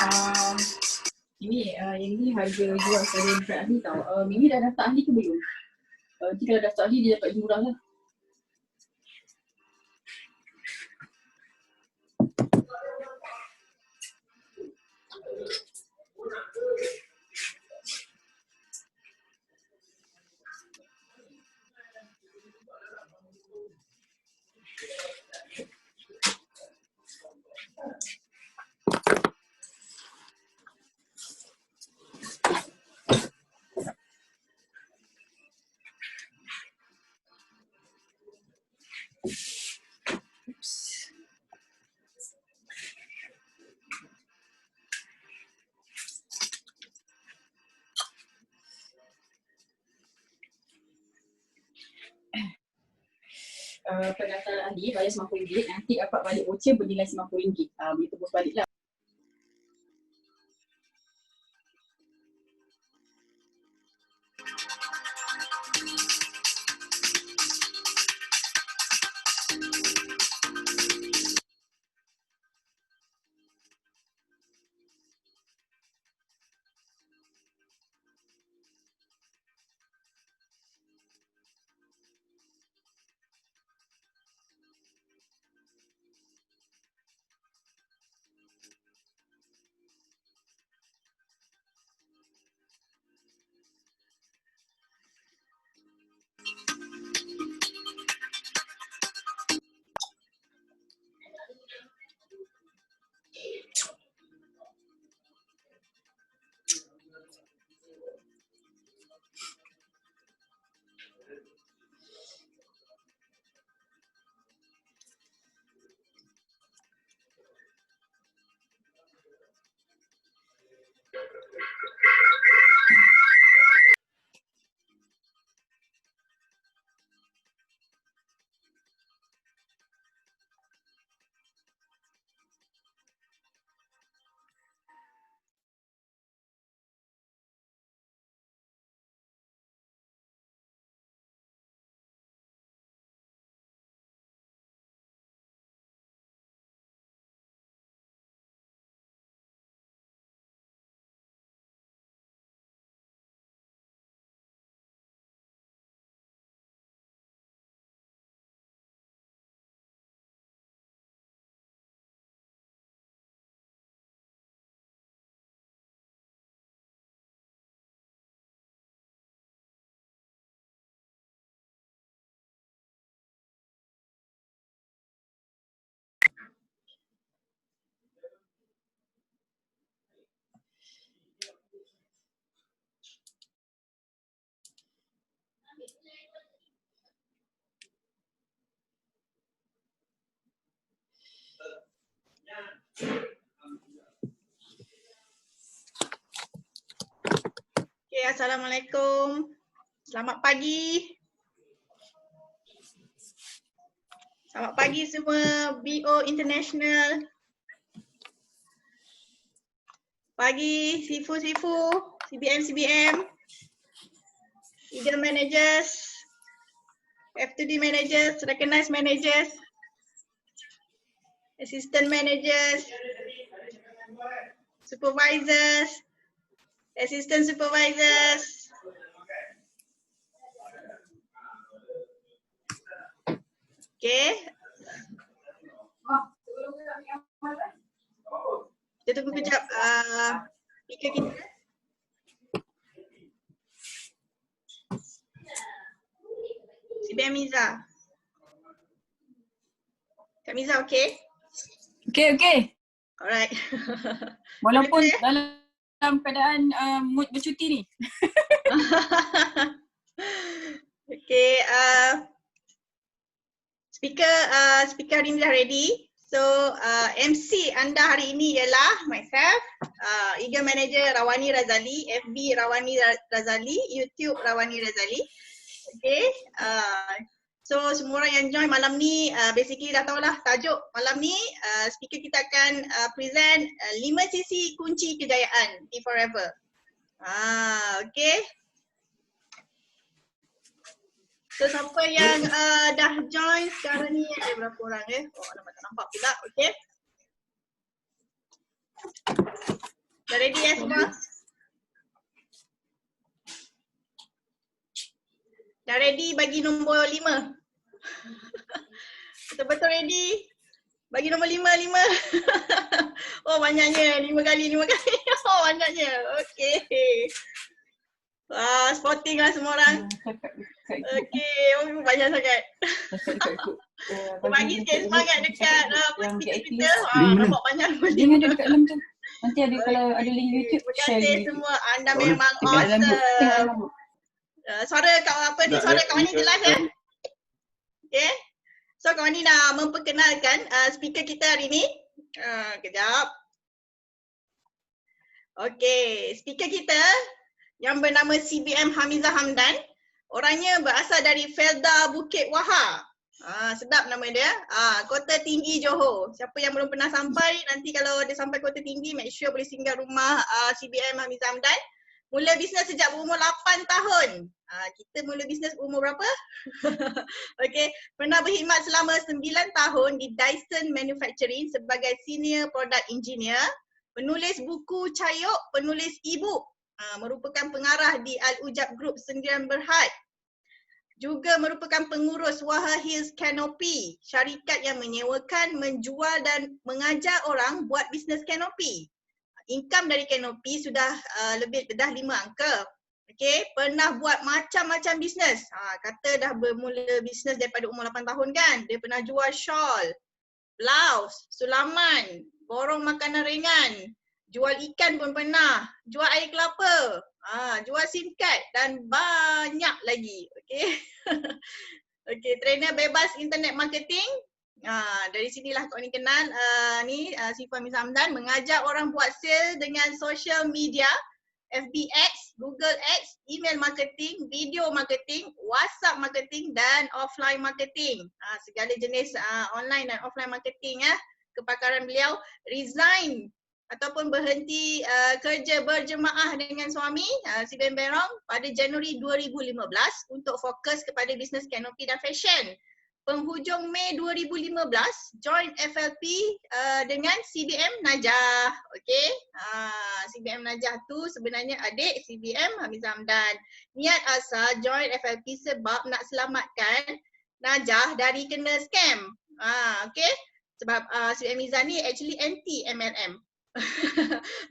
Uh, yang ni harga jual secara dekat ahli tau. Mimi dah daftar ahli ke belum? Nanti kalau daftar ahli dia dapat lebih murah lah. Pendaftaran ahli bayar RM90, nanti dapat balik voucher bernilai RM90. Boleh tebus balik lah. Okay, Assalamualaikum. Selamat pagi. Selamat pagi semua BO International. Pagi Sifu-Sifu, CBM, Eagle Managers, F2D Managers, Recognized Managers, Assistant Managers, Supervisors, Assistant Supervisors. Okay. Kita tunggu kejap speaker kita. CBM Miza. Kak Miza, okay? Okay. Alright. Walaupun dalam keadaan mood bercuti ni. Okay, speaker hari ni dah ready. So MC anda hari ini ialah myself, Eagle Manager Rawani Razali, FB Rawani Razali, YouTube Rawani Razali. Okay, so semua orang yang join malam ni basically dah tahulah tajuk malam ni. Speaker kita akan present 5 sisi kunci kejayaan di Forever. Okay. So siapa yang dah join sekarang ni, ada berapa orang Oh, alamak tak nampak pula. Okay. Dah ready ya semua? Dah ready bagi nombor 5? Betul-betul ready? Bagi nombor 5. Oh banyaknya, 5 kali. Oh banyaknya, okey. Wah, sporting lah semua orang. Okey, oh, banyak sangat. Bagi sikit semangat dekat speaker kita. Nampak banyak. Link ada dekat dalam tu. Nanti ada kalau ada link YouTube, Terima share kasih di YouTube. semua. Anda memang Tengok dalam book. Tengok awesome. dalam book. Suara suara Kak Wani jelas ya? Okay. So Kak Wani nak memperkenalkan speaker kita hari ni. Kejap. Okay, speaker kita yang bernama CBM Hamizah Hamdan. Orangnya berasal dari Felda Bukit Wahar. Sedap nama dia. Kota Tinggi Johor. Siapa yang belum pernah sampai, nanti kalau dia sampai Kota Tinggi, make sure boleh singgah rumah CBM Hamizah Hamdan. Mula bisnes sejak berumur 8 tahun. Kita mula bisnes berumur berapa? Okay. Pernah berkhidmat selama 9 tahun di Dyson Manufacturing sebagai Senior Product Engineer. Penulis buku Cayuk, penulis e-book. Merupakan pengarah di Al-Ujab Group Sendirian Berhad. Juga merupakan pengurus Waha Hills Canopy, syarikat yang menyewakan, menjual dan mengajar orang buat bisnes canopy. Income dari canopy sudah dah 5 angka. Okay, pernah buat macam-macam bisnes. Kata dah bermula bisnes daripada umur 8 tahun kan. Dia pernah jual shawl, blouse, sulaman, borong makanan ringan, jual ikan pun pernah, jual air kelapa, jual SIM card dan banyak lagi. Okay. Okay, trainer bebas internet marketing. Dari sinilah kau ni kenal Sifah Hamizah Hamdan, mengajar orang buat sale dengan social media, FB Ads, Google Ads, email marketing, video marketing, WhatsApp marketing dan offline marketing. Segala jenis online dan offline marketing kepakaran beliau. Resign ataupun berhenti kerja berjemaah dengan suami si Ben Berong pada Januari 2015 untuk fokus kepada bisnes canopy dan fashion. Penghujung Mei 2015 join FLP dengan CBM Najah. Okey. CBM Najah tu sebenarnya adik CBM Hamizah Hamdan. Niat asal join FLP sebab nak selamatkan Najah dari kena scam. Okey. Sebab CBM Hamizah ni actually anti MLM.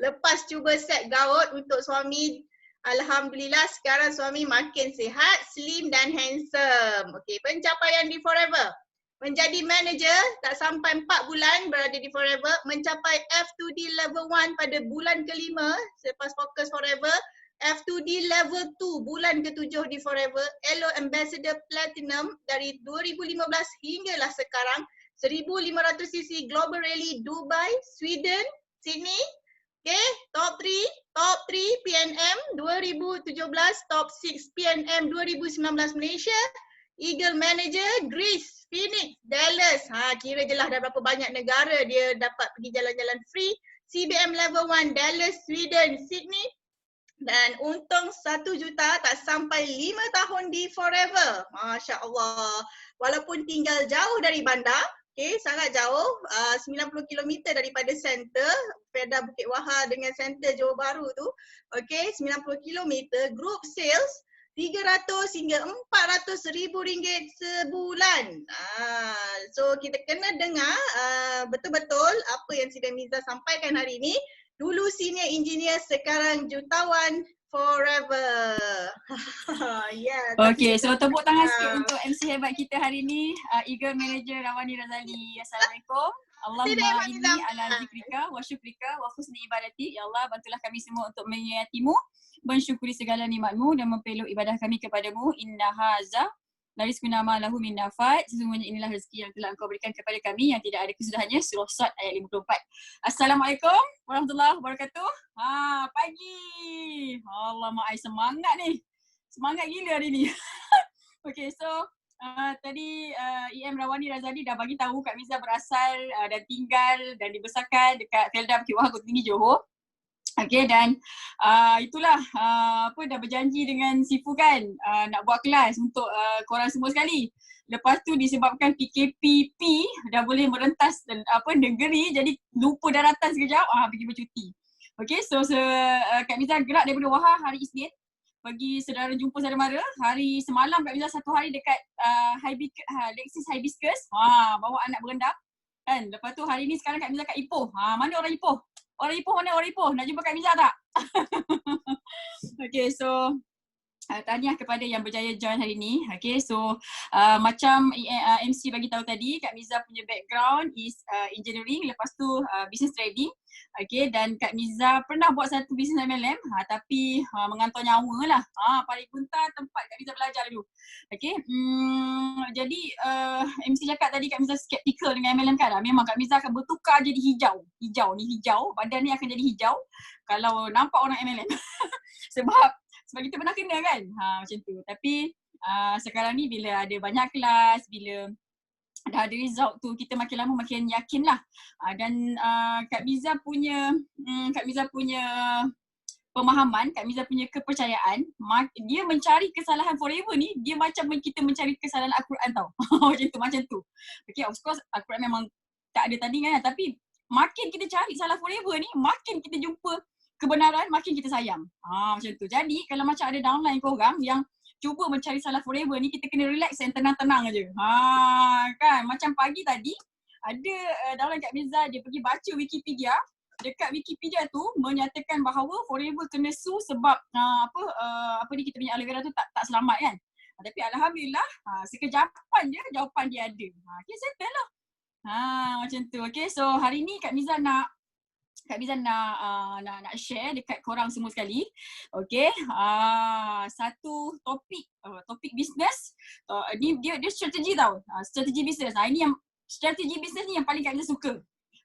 Lepas cuba set gaut untuk suami, alhamdulillah sekarang suami makin sihat, slim dan handsome. Okey, pencapaian di Forever. Menjadi manager tak sampai 4 bulan berada di Forever, mencapai F2D level 1 pada bulan kelima selepas fokus Forever, F2D level 2 bulan ke-7 di Forever, Elo Ambassador Platinum dari 2015 hinggalah sekarang, 1500cc Global Rally Dubai, Sweden, Sydney. Okay, top 3 PNM 2017, top 6 PNM 2019 Malaysia, Eagle Manager Greece, Phoenix, Dallas. Kira je lah dah berapa banyak negara dia dapat pergi jalan-jalan free. CBM level 1 Dallas, Sweden, Sydney. Dan untung 1 juta tak sampai 5 tahun di Forever. Masya Allah. Walaupun tinggal jauh dari bandar, okay, sangat jauh, 90 km daripada center, Felda Bukit Wahar dengan center Johor Bahru tu. Okay, 90 km, group sales 300 hingga 400 ribu ringgit sebulan. So kita kena dengar betul-betul apa yang Siti Hamizah sampaikan hari ini. Dulu senior engineer, sekarang jutawan forever. Yeah. Okay, so tepuk tangan sikit untuk MC hebat kita hari ni, Eagle Manager Rawani Razali. Assalamualaikum. Allahumma inni ala zikrika wa syukrika wa husni ibadati. Ya Allah, bantulah kami semua untuk menyayatimu, mensyukuri segala nikmatmu dan mempeluk ibadah kami kepadamu. Inna haza la rizquna ma lahu min nafad. Sesungguhnya inilah rezeki yang telah engkau berikan kepada kami yang tidak ada kesudahannya. Surah Sad ayat 54. Assalamualaikum warahmatullahi wabarakatuh. Pagi. Allah, mak ai semangat ni. Semangat gila hari ni. Okay, so tadi EM Rawani Razali dah bagi tahu Kak Miza berasal dan tinggal dan dibesarkan dekat Felda Bukit Wahar, Kota Tinggi, Johor. Okay, dan itulah dah berjanji dengan Sifu kan nak buat kelas untuk korang semua sekali. Lepas tu disebabkan PKPP dah boleh merentas negeri, jadi lupa daratan sekejap, pergi bercuti. Okay, so Kak Miza gerak daripada Wahar hari Isnin. Pergi saudara jumpa saudara mara. Hari semalam Kak Miza 1 hari dekat Lexis Hibiscus. Bawa anak berendam. Kan? Lepas tu hari ni sekarang Kak Miza kat Ipoh. Mana orang Ipoh? Orang Ipoh mana orang Ipoh? Nak jumpa Kak Miza tak? Okay, so tahniah kepada yang berjaya join hari ni. Okay, so macam MC bagi tahu tadi, Kak Miza punya background is engineering, lepas tu business trading. Okay, dan Kak Miza pernah buat satu business MLM, tapi mengantar nyawa lah. Paling Kuntar tempat Kak Miza belajar dulu. Okay, jadi MC cakap tadi Kak Miza skeptical dengan MLM kan? Memang Kak Miza akan bertukar jadi hijau. Hijau ni hijau, badan ni akan jadi hijau kalau nampak orang MLM. Sebab kita pernah kena kan, macam tu. Tapi sekarang ni bila ada banyak kelas, bila dah ada result tu, kita makin lama makin yakin lah. Dan Kak Miza punya pemahaman, Kak Miza punya kepercayaan, dia mencari kesalahan forever ni, dia macam kita mencari kesalahan Al-Quran tau. macam tu. Okay, of course Al-Quran memang tak ada tandingan, tapi makin kita cari salah forever ni, makin kita jumpa kebenaran, makin kita sayang. Macam tu. Jadi kalau macam ada downline korang yang cuba mencari salah forever ni, kita kena relax dan tenang-tenang aje. Kan, macam pagi tadi ada downline Kak Miza, dia pergi baca Wikipedia. Dekat Wikipedia tu menyatakan bahawa forever kena sue sebab apa ni, kita punya aloe vera tu tak selamat kan. Tapi alhamdulillah sekejapan je jawapan dia ada. Okay, settle lah. Macam tu. Okay, so hari ni Kak Miza nak share dekat korang semua sekali. Okay, satu topik bisnes. Ni dia strategi tau. Strategi bisnes. Ini yang strategi bisnes ni yang paling Kak Miza suka.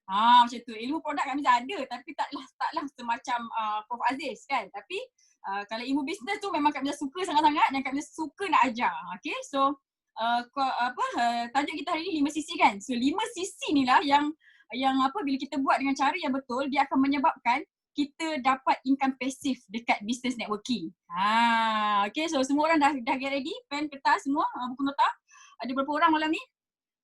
Macam tu. Ilmu produk Kak Miza ada, tapi taklah semacam Prof Aziz kan. Tapi kalau ilmu bisnes tu memang Kak Miza suka sangat-sangat dan Kak Miza suka nak ajar. Okay, so tajuk kita hari ni 5 sisi kan. So 5 sisi ni lah yang bila kita buat dengan cara yang betul, dia akan menyebabkan kita dapat income pasif dekat business networking. Okay, so semua orang dah get ready, pen, kertas semua, buku nota. Ada berapa orang malam ni?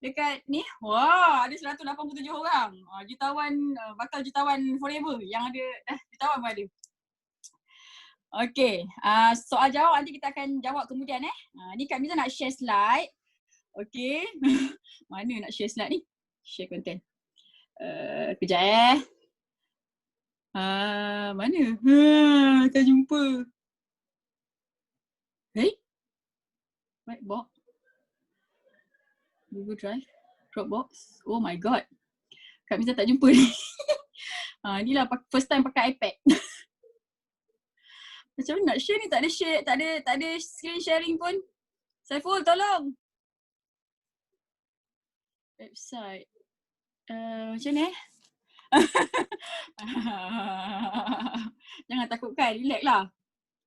Dekat ni, wah, ada 187 orang. Jutawan, bakal jutawan forever yang ada, jutawan pun ada. Okay, soal jawab nanti kita akan jawab kemudian ni Kak Miza nak share slide. Okay, mana nak share slide ni? Share content. Kejap mana? Tak jumpa. Whitebox, Google Drive, Dropbox. Oh my god, Kak Miza tak jumpa ni. Inilah first time pakai iPad. Macam mana nak share ni? Tak ada screen sharing pun. Saiful, tolong. Website. Macam ni Jangan takutkan, relax lah.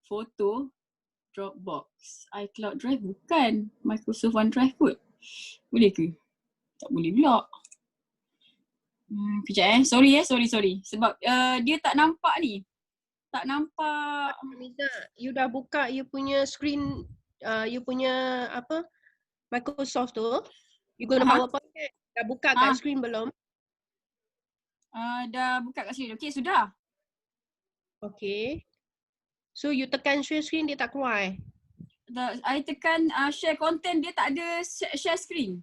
Foto, Dropbox, iCloud Drive bukan, Microsoft OneDrive kot. Boleh ke? Tak boleh pula. Kejap sorry. Sebab dia tak nampak ni. Tak nampak. Miza, you dah buka you punya screen, you punya apa, Microsoft tu. You guna PowerPoint. Dah buka kat screen belum? Dah buka kat screen. Okay, sudah. Okay. So you tekan share screen, dia tak keluar I tekan share content, dia tak ada share screen.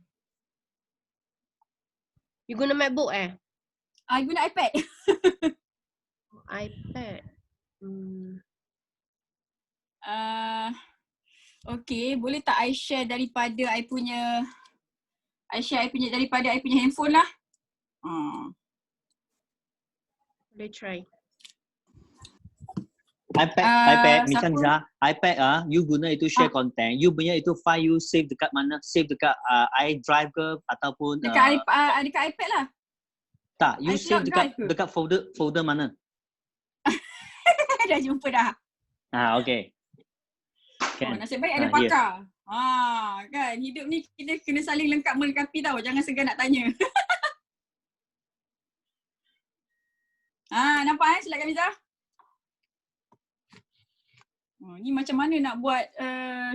You guna MacBook I guna iPad. iPad. Okay, boleh tak I share daripada I punya daripada I punya handphone lah. Boleh try. iPad Miza, iPad you guna itu share content. You punya itu file you save dekat mana? Save dekat iDrive ke ataupun dekat iPad lah. Tak, you save dekat folder mana? Dah jumpa dah. Okay. Nasib baik ada pakar. Kan hidup ni kita kena saling lengkap melengkapi tau. Jangan segan nak tanya. Nampak slide Kak Miza? Ni macam mana nak buat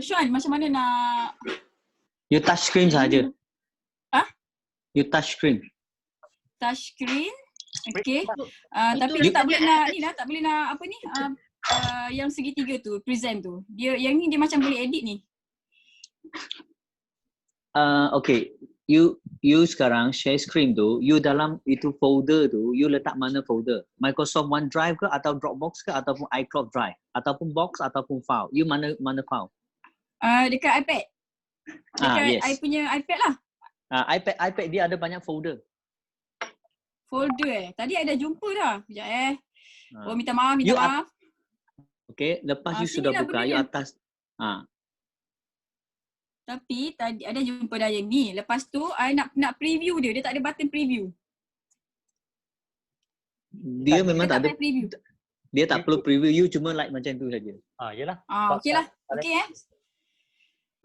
Sean, macam mana nak you touch screen saja. You touch screen. Touch screen? Okay. Tapi Itu dia tak boleh nak ni lah, tak boleh nak apa ni, yang segitiga tu, present tu. Yang ni dia macam boleh edit ni. Okay. You sekarang share screen tu, you dalam itu folder tu, you letak mana folder? Microsoft OneDrive ke atau Dropbox ke ataupun iCloud Drive ataupun box ataupun file? You mana file? Dekat iPad. Dekat Yes. I punya iPad lah. iPad dia ada banyak folder. Folder Tadi I dah jumpa dah. Sekejap Ah. Oh minta maaf. Okay, lepas you sudah sinilah buka, benda you dia. atas. Tapi tadi ada jumpa dah yang ni. Lepas tu I nak preview dia. Dia tak ada button preview. Dia memang Dia tak ada. payah preview. Dia tak perlu preview, you cuma like macam tu saja. Yelah. Okey lah. Okey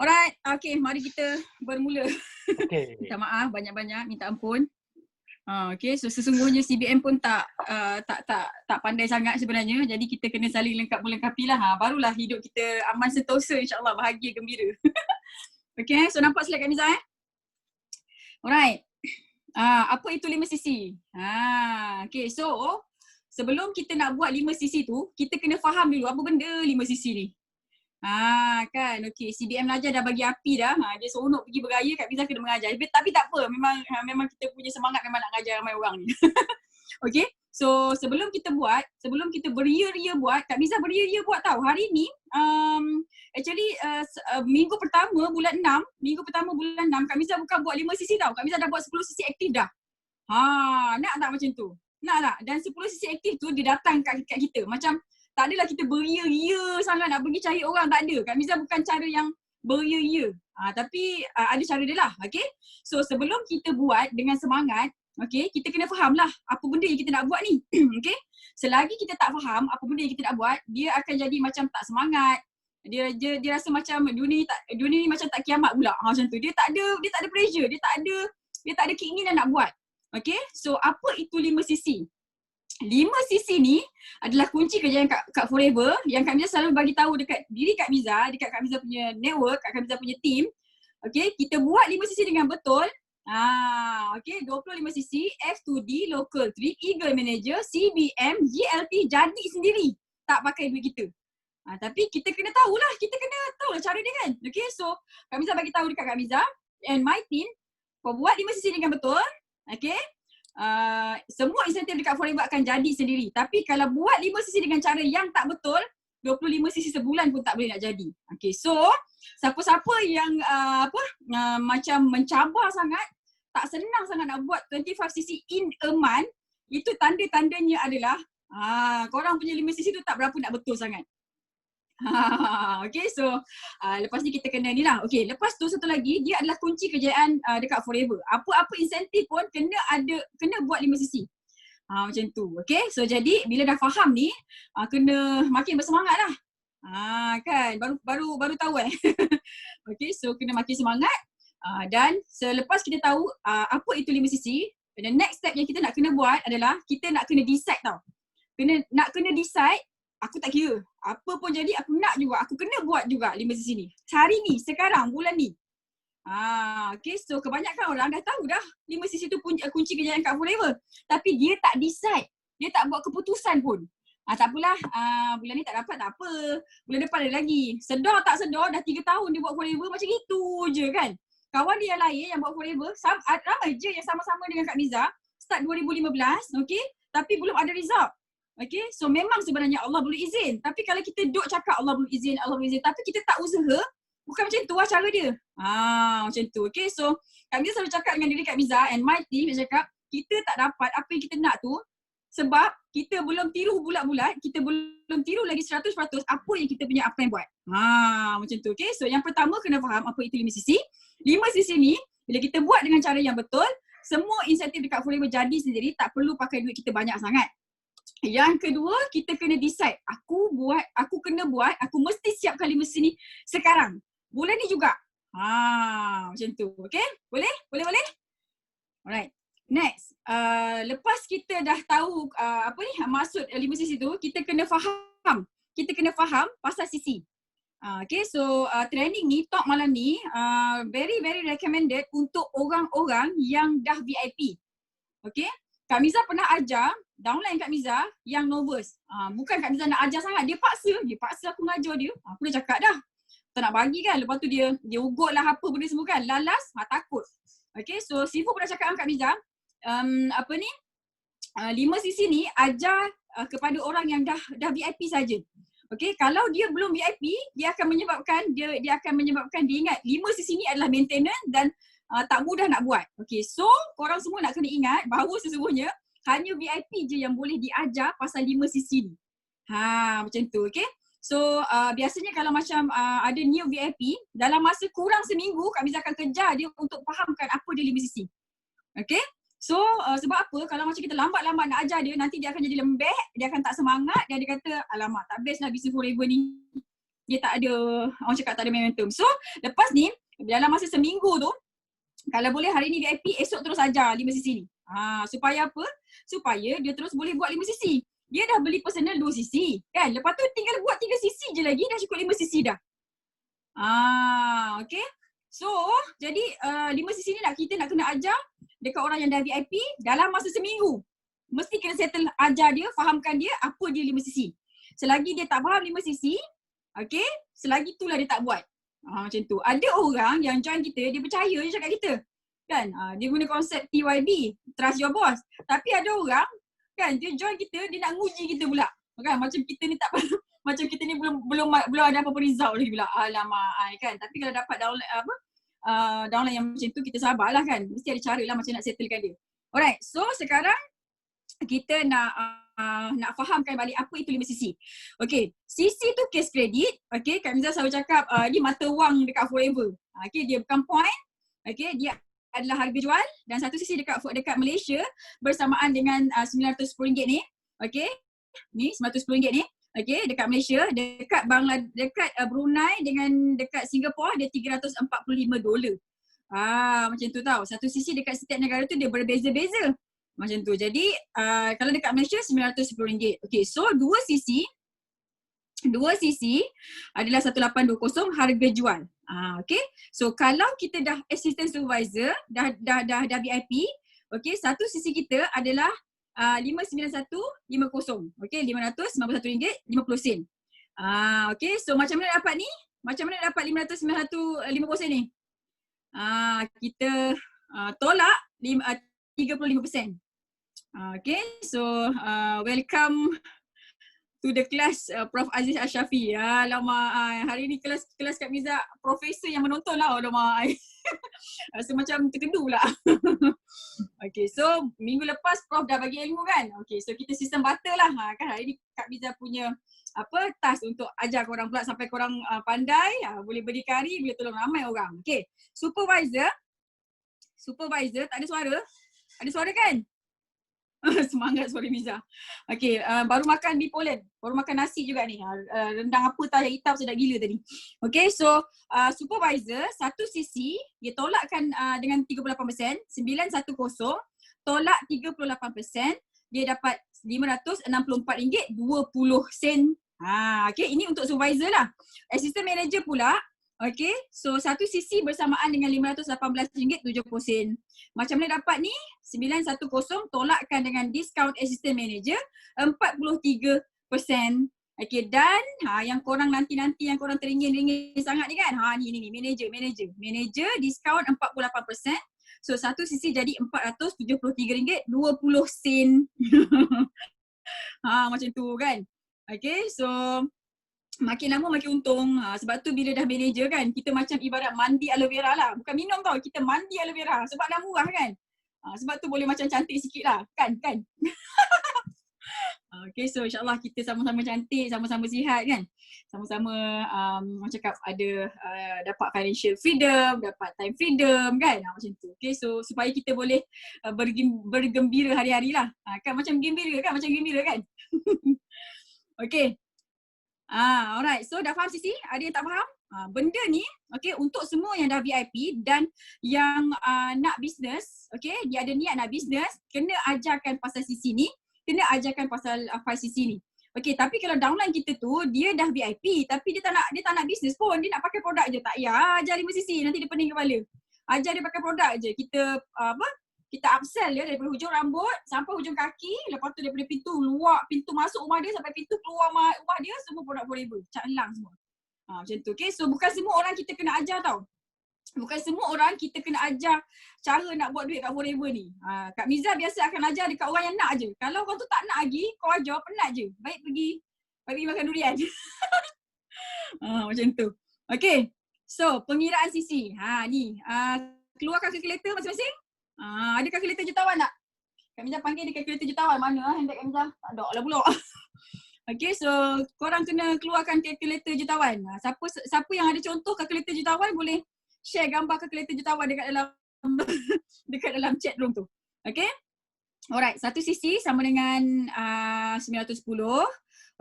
Alright. Okay, mari kita bermula. Okay. Minta maaf banyak-banyak. Minta ampun. Okay, so sesungguhnya CBM pun tak pandai sangat sebenarnya. Jadi kita kena saling melengkapi lah. Barulah hidup kita aman sentosa, insyaAllah, bahagia, gembira. Okay, so nampak slide Kak Niza Alright. Apa itu 5cc? Okay, so sebelum kita nak buat 5cc tu, kita kena faham dulu apa benda 5cc ni. Kan, okay, CBM Naja dah bagi api dah. Dia seronok pergi beraya, Kak Fiza kena mengajar. Tapi tak apa, memang kita punya semangat memang nak mengajar ramai orang ni. Okay, so sebelum kita beria-ria buat, Kak Fiza beria-ria buat tau. Hari ni, minggu pertama bulan 6, Kak Fiza bukan buat 5cc tau. Kak Fiza dah buat 10cc aktif dah. Nak tak macam tu? Nak tak? Dan 10cc aktif tu dia datang kat kita. Macam tak adalah kita beria-ria sangat nak pergi cari orang, tak ada. Kak Miza bukan cara yang beria-ria. Tapi ada cara dia lah, okay. So sebelum kita buat dengan semangat, okay, kita kena faham lah apa benda yang kita nak buat ni. Okay. Selagi kita tak faham apa benda yang kita nak buat, dia akan jadi macam tak semangat. Dia rasa macam dunia ni macam tak kiamat pula. Macam tu. Dia tak ada pressure, dia tak ada keinginan nak buat. Okay. So apa itu 5cc? 5cc ni adalah kunci kejayaan Kak Forever yang Kak Miza selalu bagi tahu dekat diri Kak Miza, dekat Kak Miza punya network, Kak Miza punya team. Okay, kita buat 5cc dengan betul. Okay, 25cc, F2D, Local Trip, Eagle Manager, CBM, GLT jadi sendiri. Tak pakai duit kita. Tapi kita kena tahulah cara dia kan. Okay, so Kak Miza bagi tahu dekat Kak Miza and my team, kau buat 5cc dengan betul. Okay. Semua insentif dekat Forever akan jadi sendiri. Tapi kalau buat 5cc dengan cara yang tak betul, 25cc sebulan pun tak boleh nak jadi. Okay, so siapa-siapa yang macam mencabar sangat, tak senang sangat nak buat 25cc in a month, itu tanda-tandanya adalah korang punya 5cc tu tak berapa nak betul sangat. Okay, so lepas ni kita kena ni lah. Okay, lepas tu satu lagi, dia adalah kunci kejayaan dekat Forever. Apa-apa insentif pun kena buat 5cc. Macam tu. Okay, so jadi bila dah faham ni, kena makin bersemangat lah. Kan, baru tahu Okay, so kena makin semangat. Dan selepas kita tahu apa itu 5cc, the next step yang kita nak kena buat adalah kita nak kena decide tau. Nak kena decide. Aku tak kira. Apa pun jadi aku nak juga. Aku kena buat juga 5cc ni. Hari ni, sekarang, bulan ni. Okay, so kebanyakan orang dah tahu dah 5cc tu kunci kejayaan Kak Forever. Tapi dia tak decide. Dia tak buat keputusan pun. Tak apalah, bulan ni tak dapat, tak apa. Bulan depan ada lagi. Sedar tak sedar, dah 3 tahun dia buat Forever macam itu je kan. Kawan dia yang lain yang buat Forever, ramai je yang sama-sama dengan Kak Miza. Start 2015, okay. Tapi belum ada result. Okay, so memang sebenarnya Allah boleh izin. Tapi kalau kita duk cakap Allah boleh izin, tapi kita tak usaha, bukan macam tu lah cara dia. Macam tu. Okay, so Kak Miza selalu cakap dengan diri Kak Miza and my team, dia cakap, kita tak dapat apa yang kita nak tu sebab kita belum tiru bulat-bulat, kita belum tiru lagi 100% apa yang kita punya apa yang buat. Macam tu. Okay, so yang pertama kena faham apa itu 5cc. 5cc ni, bila kita buat dengan cara yang betul, semua insentif dekat Forever jadi sendiri, tak perlu pakai duit kita banyak sangat. Yang kedua, kita kena decide. Aku mesti siapkan 5cc ni sekarang. Bulan ni juga. Macam tu. Okay? Boleh? Alright. Next. Lepas kita dah tahu maksud 5cc tu, kita kena faham pasal cc. Okay, so training ni, talk malam ni, very very recommended untuk orang-orang yang dah VIP. Okay? Kak Miza pernah ajar downline Kak Miza yang nervous. Bukan Kak Miza nak ajar sangat, dia paksa aku mengajar dia. Aku dah cakap dah, tak nak bagi kan. Lepas tu dia ugut lah apa benda semua kan. Lalas, takut. Okay, so Sifu pernah cakap dengan Kak Miza, 5 sisi ni ajar kepada orang yang dah VIP saja. Okay, kalau dia belum VIP, dia akan menyebabkan dia ingat 5 sisi ni adalah maintenance dan tak mudah nak buat. Okay, so korang semua nak kena ingat bahawa sesungguhnya hanya VIP je yang boleh diajar pasal 5 sisi ni. Macam tu, okay. So biasanya kalau macam ada new VIP, dalam masa kurang seminggu Kak Miza akan kejar dia untuk fahamkan apa dia 5 sisi. Okay. So sebab apa, kalau macam kita lambat-lambat nak ajar dia, nanti dia akan jadi lembek, dia akan tak semangat, dia kata alamak tak best lah Business Forever ni. Dia tak ada, orang cakap tak ada momentum. So lepas ni, dalam masa seminggu tu, kalau boleh hari ni VIP, esok terus ajar 5 sisi ni. Supaya apa? Supaya dia terus boleh buat 5 sisi. Dia dah beli personal 2 sisi kan. Lepas tu tinggal buat 3 sisi je lagi, dah cukup 5 sisi dah. Okay. So jadi 5 sisi ni kita nak kena ajar dekat orang yang dah VIP dalam masa seminggu. Mesti kena settle ajar dia, fahamkan dia apa dia 5 sisi. Selagi dia tak faham 5 sisi, okay, selagi itulah dia tak buat. Macam tu. Ada orang yang join kita, dia percaya je cakap kita. Kan? Dia guna konsep TYB, trust your boss. Tapi ada orang kan, dia join kita, dia nak nguji kita pula. Kan? Macam kita ni tak macam kita ni belum ada apa-apa result lagi pula. Alamak kan. Tapi kalau dapat downline yang macam tu, kita sabarlah kan. Mesti ada cara lah macam nak settlekan dia. Alright, so sekarang kita nak fahamkan balik apa itu 5 sisi. Okay, sisi tu case credit. Okay, Kak Miza selalu cakap ni mata wang dekat Forever. Okay, dia bukan point. Okay, dia adalah harga jual dan satu sisi dekat Malaysia bersamaan dengan RM910 ni. Okay, ni RM910 ni. Okay, dekat Malaysia, dekat Brunei dengan dekat Singapura dia $345. Macam tu tau. Satu sisi dekat setiap negara tu dia berbeza-beza. Macam tu. Jadi kalau dekat Malaysia RM910. Okay, so dua sisi adalah 1820 harga jual. Okay. So kalau kita dah assistant supervisor, dah VIP, okay, satu sisi kita adalah 59150. Okay, RM591.50. Okay, so macam mana dapat ni? Macam mana dapat 591.50 ni? Kita tolak 35%. Okay, so welcome to the class Prof Aziz Ashafi. Alamak, hari ni kelas Kak Miza profesor yang menonton lah. Alamak. Rasa macam terkedu pula. Okay, so minggu lepas Prof dah bagi ilmu kan. Okay, so kita sistem butter lah. Kan hari ni Kak Miza punya task untuk ajar korang pula sampai korang pandai, boleh berdikari, boleh tolong ramai orang. Okay, supervisor tak ada suara? Ada suara kan? Semangat suara Miza. Okay, baru makan beef Poland. Baru makan nasi juga ni. Rendang apa tak yang hitam sedap gila tadi. Okay, so supervisor satu sisi dia tolakkan dengan 38%, 910 tolak 38%, dia dapat RM564.20. Okay, ini untuk supervisor lah. Assistant manager pula, okay, so satu sisi bersamaan dengan RM518.70. Macam mana dapat ni? 910 tolakkan dengan discount assistant manager 43%. Okay, dan yang korang nanti-nanti yang korang teringin sangat ni kan, ni manager discount 48%. So satu sisi jadi RM473.20. Macam tu kan. Okay, so makin lama makin untung. Sebab tu bila dah manager kan, kita macam ibarat mandi aloe vera lah. Bukan minum tau, kita mandi aloe vera sebab dah murah kan. Sebab tu boleh macam cantik sikit lah. Kan? Okay, so insyaAllah kita sama-sama cantik, sama-sama sihat kan. Sama-sama orang cakap ada dapat financial freedom, dapat time freedom kan. Macam tu. Okay, so supaya kita boleh bergembira hari-hari lah. Kan macam gembira kan. Okay. Alright, so dah faham sisi? Ada yang tak faham? Benda ni, okay, untuk semua yang dah VIP dan yang nak bisnes, okay, dia ada niat nak bisnes, kena ajarkan pasal sisi ni, kena ajarkan pasal 5 sisi ni. Okay, tapi kalau downline kita tu, dia dah VIP tapi dia tak nak bisnes pun, dia nak pakai produk je. Tak payah ajar 5 sisi, nanti dia pening kepala. Ajar dia pakai produk je. Kita kita upsell dia daripada hujung rambut sampai hujung kaki, lepas tu daripada pintu luar, pintu masuk rumah dia sampai pintu keluar rumah dia semua produk Forever, cat elang semua. Macam tu. Okay, so bukan semua orang kita kena ajar tau. Bukan semua orang kita kena ajar cara nak buat duit kat Forever ni. Kak Miza biasa akan ajar dekat orang yang nak je. Kalau orang tu tak nak lagi, kau ajar penat je. Baik pergi makan durian. Macam tu. Okay. So, pengiraan sisi. Ni. Keluarkan kalkulator masing-masing. Ada kalkulator jutawan tak? Kak Miza panggil dia kalkulator jutawan. Mana handbag Kak Miza? Tak ada lah pula. Okay, so korang kena keluarkan kalkulator jutawan. Siapa yang ada contoh kalkulator jutawan boleh share gambar kalkulator jutawan dekat dalam dekat dalam chat room tu. Okay. Alright, satu sisi sama dengan 910.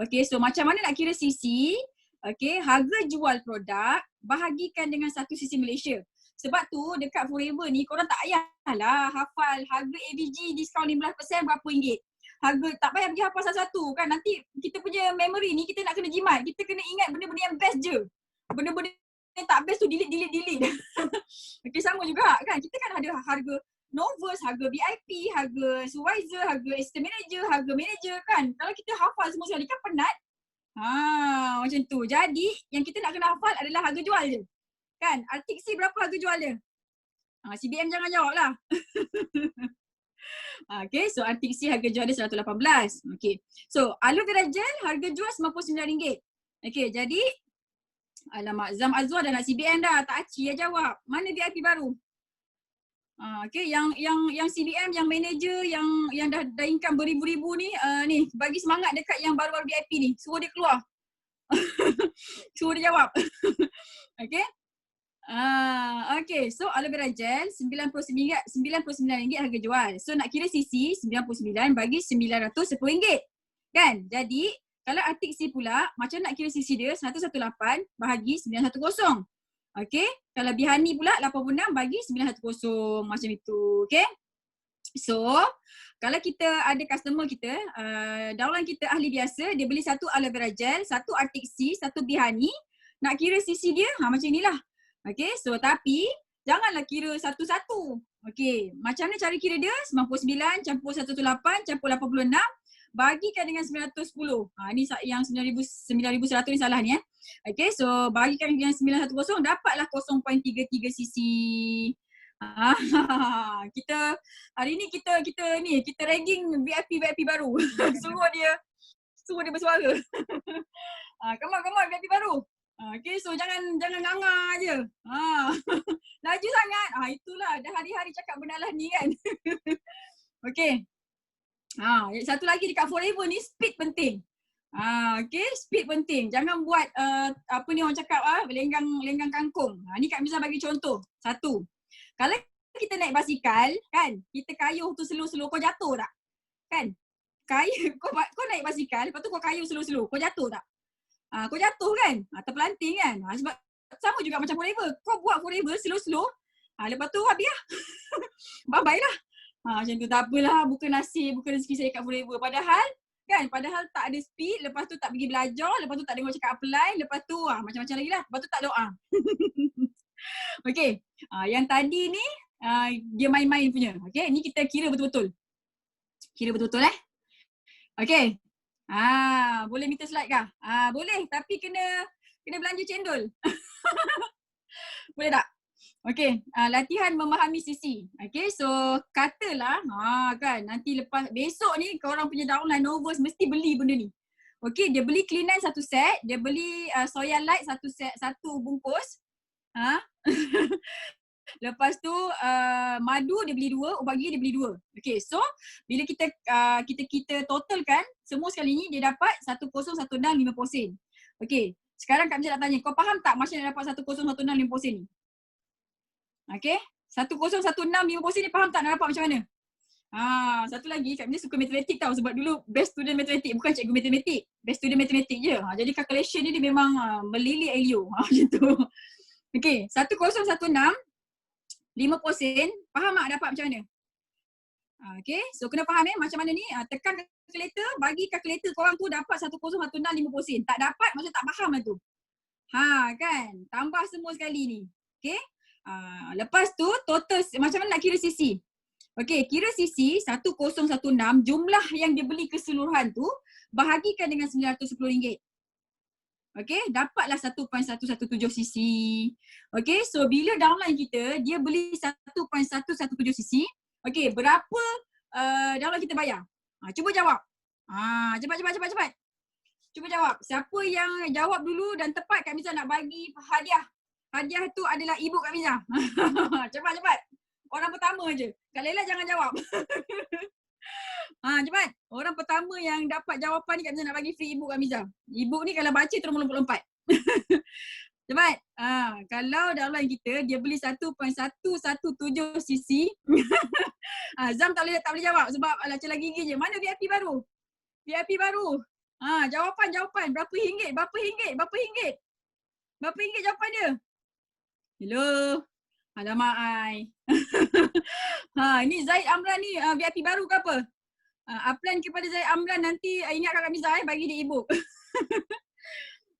Okay, so macam mana nak kira sisi? Okay, harga jual produk bahagikan dengan satu sisi Malaysia. Sebab tu dekat Forever ni korang tak payahlah hafal harga AVG diskaun 15% berapa ringgit. Harga tak payah pergi hafal satu-satu kan, nanti kita punya memory ni kita nak kena jimat. Kita kena ingat benda-benda yang best je. Benda-benda yang tak best tu delete. Okay, sama juga kan. Kita kan ada harga Novus, harga VIP, harga supervisor, harga assistant manager, harga manager kan. Kalau kita hafal semua sekali kan penat. Macam tu. Jadi yang kita nak kena hafal adalah harga jual je. Kan? Artik C berapa harga jual dia? CBM jangan jawab lah. Okay, so artik C harga jual dia 118. Okay. So aloe vera gel harga jual RM99. Okay, jadi alamak, Zam Azwar dah nak CBM dah. Tak aci ya jawab. Mana VIP baru? Okay, yang CBM, yang manager, yang dah income beribu-ribu ni, ni bagi semangat dekat yang baru-baru VIP ni. Suruh dia keluar. Suruh dia jawab. Okay. Okay, so aloe vera gel RM99 harga jual. So nak kira sisi 99 bagi RM910. Kan? Jadi kalau artik C pula, macam nak kira sisi dia 118 bahagi 910. Okay, kalau Bihani pula 86 bagi 910. Macam itu. Okay. So, kalau kita ada customer kita, downline kita ahli biasa, dia beli satu aloe vera gel, satu artik C, satu Bihani. Nak kira sisi dia, macam inilah. Okay, so tapi janganlah kira satu-satu. Okay, macam mana cara kira dia? 99 campur 118 campur 86 bagikan dengan 910. Ni yang 9,100 ni salah ni Okay, so bagikan dengan 910 dapatlah 0.33 sisi. Kita hari ni kita ranking VIP baru. Suruh dia bersuara. Come on VIP baru. Okay, so jangan nganga je. Laju sangat. Itulah dah hari-hari cakap benda lah ni kan. Okay. Satu lagi dekat Forever ni speed penting. Okay, speed penting. Jangan buat apa ni orang cakap lenggang kangkung. Ni Kak Miza bagi contoh. Satu. Kalau kita naik basikal kan, kita kayuh tu slow-slow, kau jatuh tak? Kan? Kau naik basikal, lepas tu kau kayuh slow-slow, kau jatuh tak? Kau jatuh kan? Terpelanting kan? Sebab sama juga macam Forever. Kau buat Forever slow-slow, lepas tu habis lah. Bye-bye lah. Macam tu tak apalah, bukan nasib, bukan rezeki saya kat Forever. Padahal tak ada speed, lepas tu tak pergi belajar, lepas tu tak dengar cakap apply, lepas tu macam-macam lagi lah. Lepas tu tak doa. Okay, yang tadi ni dia main-main punya. Okay, ni kita kira betul-betul. Okay. Boleh minta slide kah? Boleh, tapi kena belanja cendol. Boleh tak? Okay, latihan memahami sisi. Okay, so katalah kan nanti lepas besok ni korang punya downline Novus mesti beli benda ni. Okay, dia beli Clean satu set, dia beli Soya Light satu bungkus. Lepas tu madu dia beli 2, ubagi dia beli 2. Okay, so bila kita totalkan semua sekali ni dia dapat 1016.50 sen. Okay, sekarang Kak Miza nak tanya, kau faham tak macam nak dapat 1016.50 sen ni? Okay, 1016.50 sen ni faham tak nak dapat macam mana? Satu lagi Kak Miza suka matematik tau, sebab dulu best student matematik, bukan cikgu matematik, best student matematik je. Jadi calculation ni dia memang melilit Elio macam tu. Okay, 1016.50 sen, faham tak dapat macam mana? Okay, so kena faham macam mana ni, tekan kalkulator, bagi kalkulator korang tu dapat 1016.50 sen. Tak dapat macam tak faham lah tu. Kan, tambah semua sekali ni. Okay, lepas tu total, macam mana nak kira sisi? Okey, kira sisi 1016 jumlah yang dia beli keseluruhan tu bahagikan dengan RM910. Okey, dapatlah 1.117 cc. Okey, so bila downline kita dia beli 1.117 cc, okey, berapa downline kita bayar? Cuba jawab. Cepat. Cuba jawab. Siapa yang jawab dulu dan tepat, Kak Miza nak bagi hadiah. Hadiah tu adalah ibu Kak Miza. Cepat. Orang pertama je. Kak Laila jangan jawab. Cepat. Orang pertama yang dapat jawapan ni Kak Miza nak bagi free ibu Kak Miza. Ibu ni kalau baca terus melompat-lompat. Cepat. Kalau downline kita dia beli 1.117 cc. Zam tak boleh jawab sebab celah gigi je. Mana VIP baru? VIP baru. Jawapan. Berapa ringgit jawapan dia? Hello. Alamak ai. Ni Zaid Amran ni VIP baru ke apa? Upline kepada Zaid Amran nanti ingatkan Kak Miza bagi dia ibu.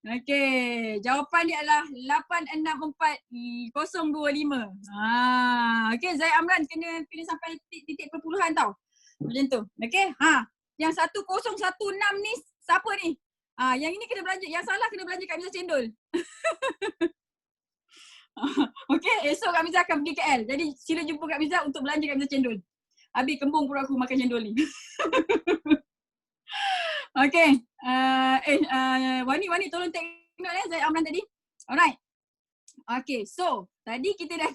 Okey, jawapan dia adalah 864025. Okey, Zaid Amran kena sampai titik perpuluhan tau. Macam tu. Okey, yang 1016 ni siapa ni? Yang ini kena belanja, yang salah kena belanja Kak Miza cendol. Okey, esok Kak Miza akan pergi KL. Jadi sila jumpa Kak Miza untuk belanja Kak Miza cendol. Habis kembung perut aku makan cendol ni. Okey. Wani tolong take note Zaid Amran tadi. Alright. Okey, so tadi kita dah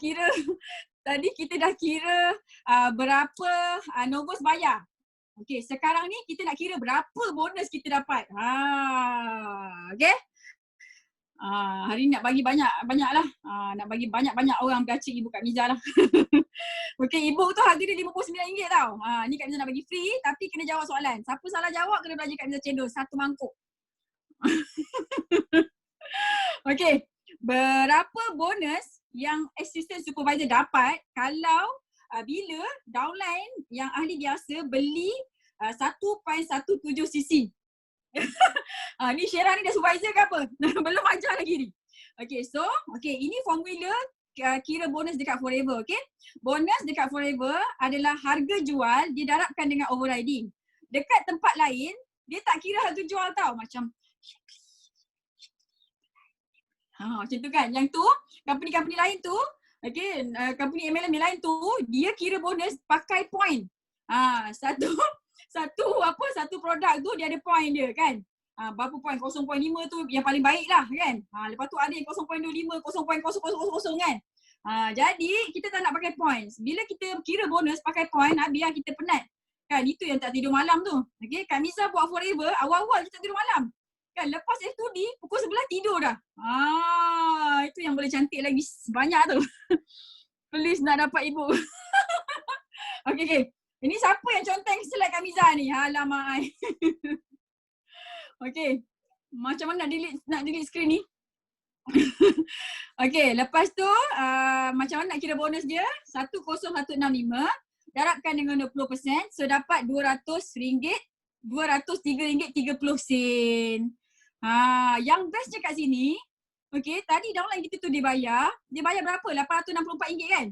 kira berapa Novos bayar. Okey, sekarang ni kita nak kira berapa bonus kita dapat. Okey. Hari ni nak bagi banyak lah. Nak bagi banyak orang baca ibu Kak Miza lah. Okey, ibu tu harga dia RM59 tau. Ni Kak Miza nak bagi free tapi kena jawab soalan. Siapa salah jawab kena belanja Kak Miza cendol 1 mangkuk. Okey, berapa bonus yang assistant supervisor dapat kalau bila downline yang ahli biasa beli 1.17 cc? Ni Syera ni dah supervisor ke apa? Belum ajar lagi ni. Okay, so ini formula kira bonus dekat Forever. Okay, bonus dekat Forever adalah harga jual didarabkan dengan overriding. Dekat tempat lain dia tak kira harga jual tau, macam macam tu kan. Yang tu company lain tu, okay, company MLM lain tu dia kira bonus pakai point. Satu produk tu dia ada point dia kan. Berapa point? 0.5 tu yang paling baik lah kan. Lepas tu ada yang 0.25, 0.0000 kan. Jadi kita tak nak pakai points. Bila kita kira bonus pakai point, biar kita penat. Kan itu yang tak tidur malam tu. Okay, Kak Miza buat Forever, awal-awal kita tidur malam. Kan lepas F2D pukul 11 tidur dah. Itu yang boleh cantik lagi banyak tu. Please nak dapat ibu. Okay. Ini siapa yang conteng slide Kak Miza ni? Alamak. Okay. Macam mana nak delete screen ni? Okay. Lepas tu macam mana nak kira bonus dia? 10165 darabkan dengan 20%. So dapat RM200. RM203.30. Yang bestnya kat sini, okay, tadi downline kita tu dia bayar berapa? RM864 kan?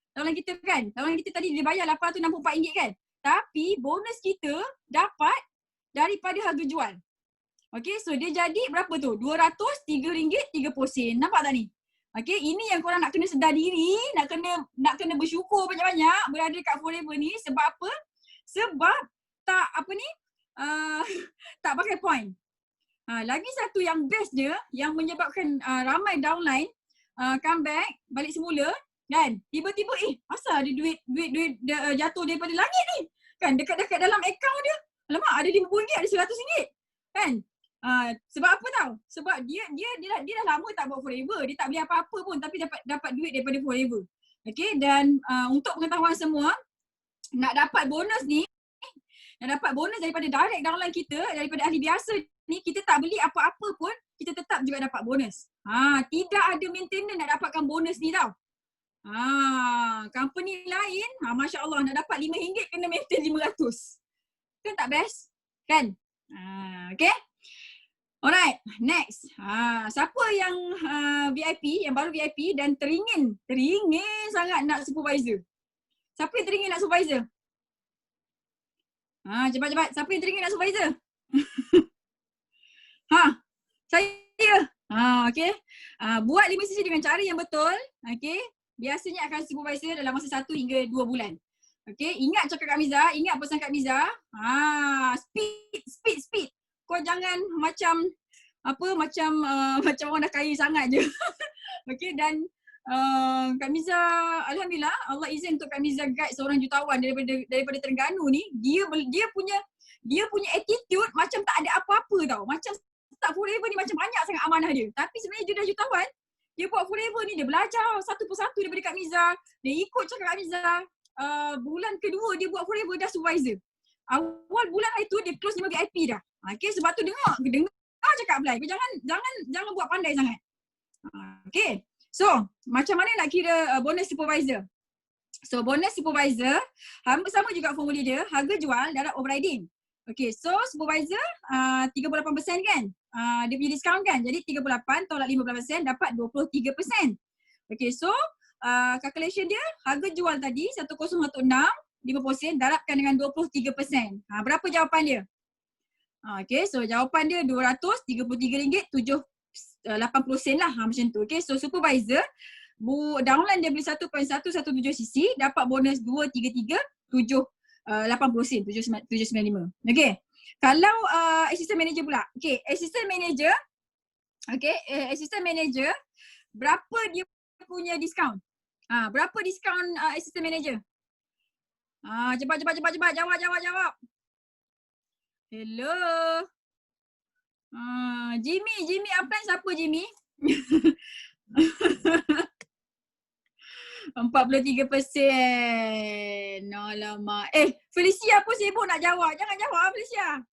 Downline kita tadi dia bayar RM864 kan? Tapi bonus kita dapat daripada harga jual. Okay, so dia jadi berapa tu? RM203.30. Nampak tak ni? Okay, ini yang korang nak kena sedar diri, nak kena bersyukur banyak-banyak berada kat Forever ni. Sebab apa? Sebab tak tak pakai point. Lagi satu yang best dia yang menyebabkan ramai downline comeback balik semula kan. Tiba-tiba asal ada duit jatuh daripada langit ni. Kan dekat-dekat dalam akaun dia. Alamak, ada RM50, ada RM100 kan. Sebab apa tau? Sebab dia dah lama tak buat Forever. Dia tak beli apa-apa pun tapi dapat duit daripada Forever. Okay, dan untuk pengetahuan semua, nak dapat bonus ni, nak dapat bonus daripada direct downline kita, daripada ahli biasa ni, kita tak beli apa-apa pun, kita tetap juga dapat bonus. Tidak ada maintenance nak dapatkan bonus ni tau. Company lain, Masya Allah, nak dapat RM5 kena maintain RM500. Kan tak best? Kan? Okay? Alright, next. Siapa yang VIP, yang baru VIP dan teringin sangat nak supervisor? Siapa yang teringin nak supervisor? Cepat-cepat. Siapa yang teringin nak supervisor? Saya. Okay. Buat 5 sesi dengan cara yang betul. Okay. Biasanya akan supervisor dalam masa 1 hingga 2 bulan. Okay. Ingat cakap Kak Miza. Ingat pesan Kak Miza. Speed. Kau jangan macam macam orang dah kaya sangat je. Okay. Dan Kak Miza, alhamdulillah Allah izin untuk Kak Miza guide seorang jutawan daripada Terengganu ni. Dia punya attitude macam tak ada apa-apa tau. Macam start forever ni macam banyak sangat amanah dia. Tapi sebenarnya dia dah jutawan. Dia buat forever ni, dia belajar satu persatu daripada Kak Miza. Dia ikut cakap Kak Miza. Bulan kedua dia buat forever dah supervisor. Awal bulan itu dia close 5 VIP dah. Okay, sebab tu dengar cakap apply. Jangan buat pandai sangat. Okay. So, macam mana nak kira bonus supervisor? So, bonus supervisor hampir sama juga formulir dia, harga jual darab overriding. Okay, so supervisor 38% kan? Dia punya diskaun kan? Jadi 38 tolak 15% dapat 23%. Okay, so calculation dia harga jual tadi 1016 5% darabkan dengan 23%. Berapa jawapan dia? Okay, so jawapan dia RM233.80 lah macam tu. Okay, so supervisor downline dia beli 1.117cc dapat bonus 233.80 795. Okay, kalau assistant manager pula. Okay, assistant manager. Okay, assistant manager berapa dia punya diskaun? Berapa diskaun assistant manager? Cepat jawab. Hello. Jimmy apply siapa Jimmy? 43%. Alamak. Felicia pun sibuk nak jawab. Jangan jawab Felicia.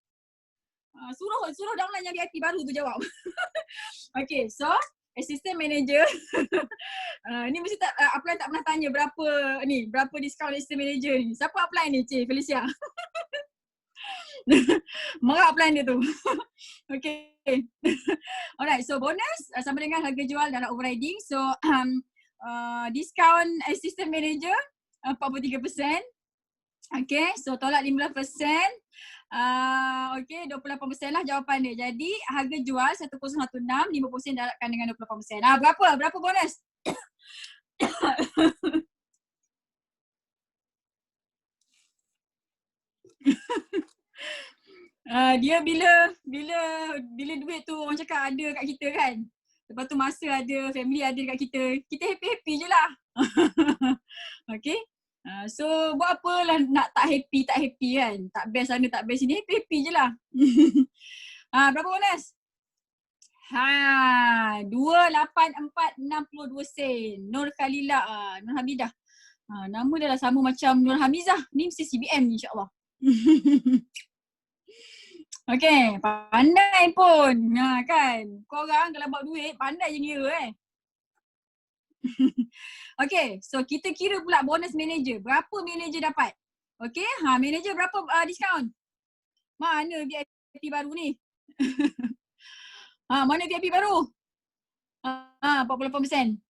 Suruh downline yang VIP baru tu jawab. Okay, so assistant manager. Ni mesti apply tak pernah tanya berapa diskaun assistant manager ni. Siapa apply ni Felicia? Marah apply dia tu. Okay. Alright, so bonus sama dengan harga jual dalam overriding. So diskaun assistant manager 43%. Okay, so tolak 15%. Okay, 28% lah jawapan dia. Jadi harga jual 1016, 5% darabkan dengan 28%. Berapa bonus? Dia bila duit tu orang cakap ada kat kita kan. Lepas tu masa ada, family ada kat kita happy-happy je lah. Okay. So buat apa lah nak tak happy kan. Tak best sana tak best sini, happy je lah. Berapa bonus? 28462 sen. Nur Khalila, Nur Hamidah. Nama dia lah sama macam Nur Hamizah. Ni mesti CBM ni insyaAllah. Okay, pandai pun. Kan. Korang kalau buat duit, pandai je kira Okay, so kita kira pula bonus manager. Berapa manager dapat? Okay, manager berapa diskaun? Mana VIP baru ni? Mana VIP baru? 48%.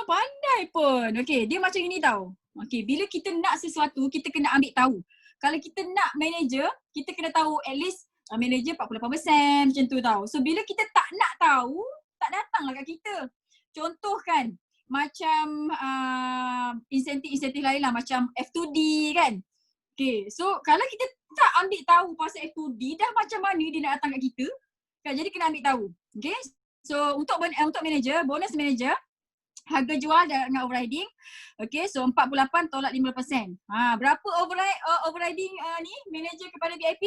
Pandai pun. Okay, dia macam ini tau. Okay, bila kita nak sesuatu, kita kena ambil tahu. Kalau kita nak manager, kita kena tahu at least manager 48% macam tu tau. So bila kita tak nak tahu, tak datanglah kat kita. Contoh kan, macam insentif-insentif lain lah, macam F2D kan. Okay, so kalau kita tak ambil tahu pasal F2D, dah macam mana dia nak datang kat kita, kan, jadi kena ambil tahu. Okay, so untuk manager, bonus manager, harga jual dengan overriding. Okay, so 48 tolak 5%. Berapa overriding ni manager kepada VIP?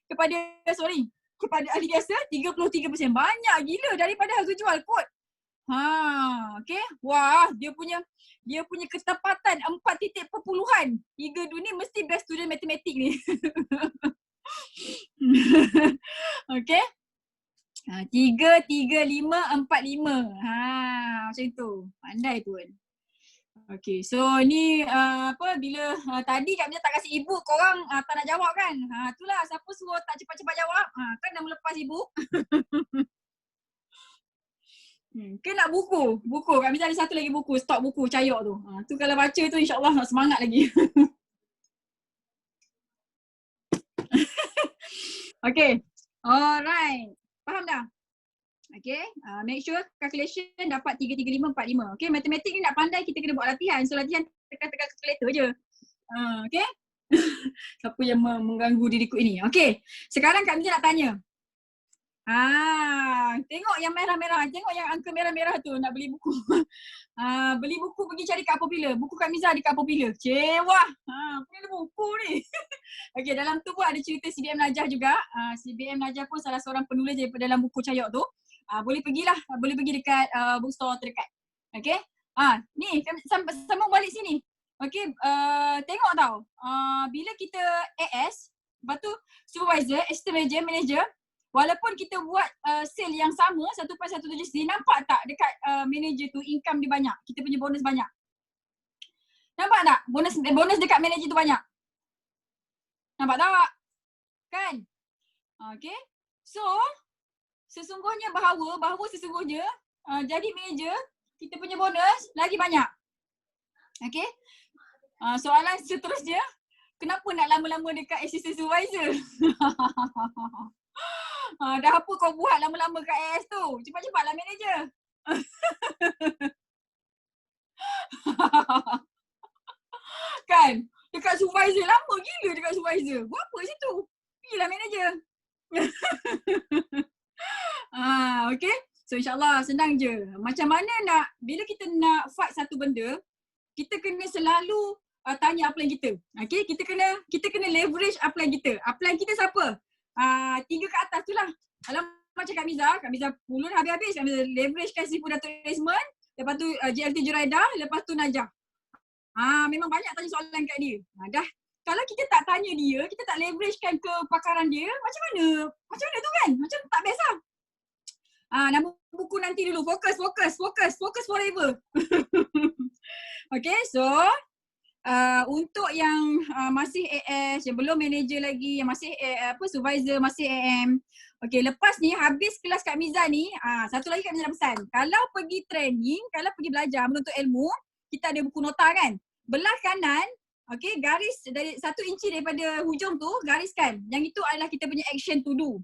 Kepada ahli biasa 33%. Banyak gila daripada harga jual kot. Okay. Wah, dia punya ketepatan 4 titik perpuluhan. 3 ni mesti best student matematik ni. Okay. 3, 3, 5, 4, 5. Macam tu. Pandai pun. Okay, so ni bila tadi Kak Miza tak kasih ibu, korang tak nak jawab kan? Itulah siapa suruh tak cepat-cepat jawab. Kan dah melepas ibu. Ke nak buku? Buku. Kak Miza ada satu lagi buku, stok buku Cayok tu. Tu kalau baca tu insyaAllah nak semangat lagi. Okay. Alright. Faham dah? Okay. Make sure calculation dapat 33545. Okay. Matematik ni nak pandai kita kena buat latihan. So latihan tekan-tekan calculator je. Okay. Siapa yang mengganggu diriku ini? Okay. Sekarang Kak Miza nak tanya. Tengok yang merah-merah. Tengok yang angka merah-merah tu nak beli buku. Beli buku pergi cari kat Popular. Buku Kak Miza di kat Popular. Cewah. Punya buku ni. Okay, dalam tu pun ada cerita CBM Najah juga. CBM Najah pun salah seorang penulis daripada dalam buku Cayok tu. Boleh pergilah. Boleh pergi dekat bookstore terdekat. Okay. Ni sambung balik sini. Okay, tengok tau. Bila kita AS, lepas tu supervisor, assistant manager, walaupun kita buat sale yang sama 1.17 nampak tak dekat manager tu income dia banyak. Kita punya bonus banyak. Nampak tak? Bonus dekat manager tu banyak. Nampak tak? Kan? Okay. So, sesungguhnya bahawa sesungguhnya jadi manager, kita punya bonus lagi banyak. Okay. Soalan seterusnya, kenapa nak lama-lama dekat assistant supervisor? Dah apa kau buat lama-lama kat AS tu? Cepat-cepatlah manager. Kan? Dekat supervisor lama gila dekat supervisor. Buat apa situ? Pergilah manager. Okay. So insyaAllah senang je. Macam mana nak, bila kita nak fight satu benda, kita kena selalu tanya upline kita. Okay. Kita kena leverage upline kita. Upline kita siapa? 3 ke atas tu lah. Kalau macam Kak Miza pulun habis-habis. Kak Miza leveragekan si Datuk Desmond, lepas tu JLT Juraidah, lepas tu Najah. Memang banyak tanya soalan kat dia. Dah. Kalau kita tak tanya dia, kita tak leveragekan kepakaran dia, macam mana tu kan? Macam tak best lah. Nama buku nanti dulu. Focus forever. Okay, so untuk yang masih AS, yang belum manager lagi, yang masih supervisor, masih AM. Okay, lepas ni habis kelas Kak Miza ni, satu lagi Kak Miza nak pesan. Kalau pergi training, kalau pergi belajar menuntut ilmu, kita ada buku nota kan. Belah kanan, okay, garis dari 1 inci daripada hujung tu, gariskan. Yang itu adalah kita punya action to do.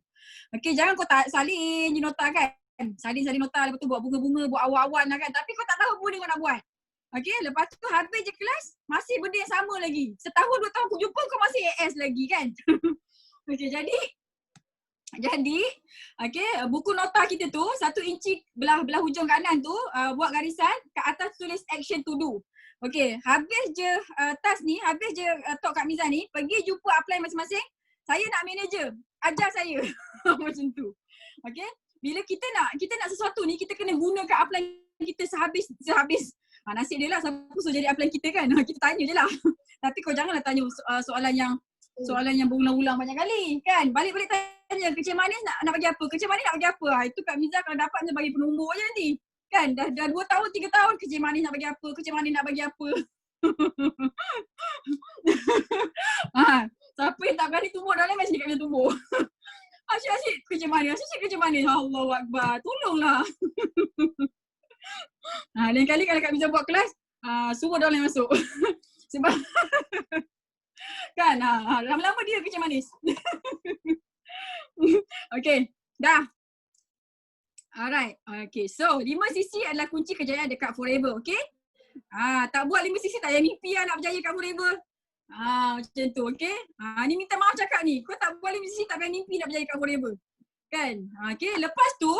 Okay, jangan kau tak salin je nota kan. Salin nota, lepas tu buat bunga-bunga, buat awan-awan lah kan. Tapi kau tak tahu apa kau nak buat. Okay, lepas tu habis je kelas, masih benda yang sama lagi. Setahun 2 tahun aku jumpa kau masih AS lagi kan. Okay, jadi okay, buku nota kita tu 1 inci belah hujung kanan tu, buat garisan, kat atas tulis action to do. Okay, habis je task ni, habis je talk Kak Miza ni, pergi jumpa upline masing-masing. Saya nak manager, ajar saya. Macam tu. Okay, bila kita nak sesuatu ni, kita kena gunakan upline kita sehabis. Nasib dia lah siapa suruh jadi upline kita kan. Kita tanya je lah. Tapi kau janganlah tanya soalan yang berulang-ulang banyak kali kan. Balik-balik tanya kecil manis nak bagi apa? Kecil manis nak bagi apa? Itu Kak Miza kalau dapat je bagi penumbuk je nanti. Kan dah 2 tahun 3 tahun kecil manis nak bagi apa? Kecil manis nak bagi apa? Siapa yang tak berani tumbuk dalam macam ni Kak Miza tumbuk. Asyik kecil manis. Allahu Akbar. Tolonglah. Lain kali kalau Kak Miza buat kelas, semua dah boleh masuk. Sebab kan, lama-lama dia kecil manis. Okay, dah. Alright, okay. So, 5 sisi adalah kunci kejayaan dekat Forever, okay? Tak buat 5 sisi tak payah mimpi lah nak berjaya kat Forever. Macam tu, okay? Ni minta maaf cakap ni. Kau tak buat 5 sisi tak payah mimpi nak berjaya kat Forever. Kan? Okay, lepas tu,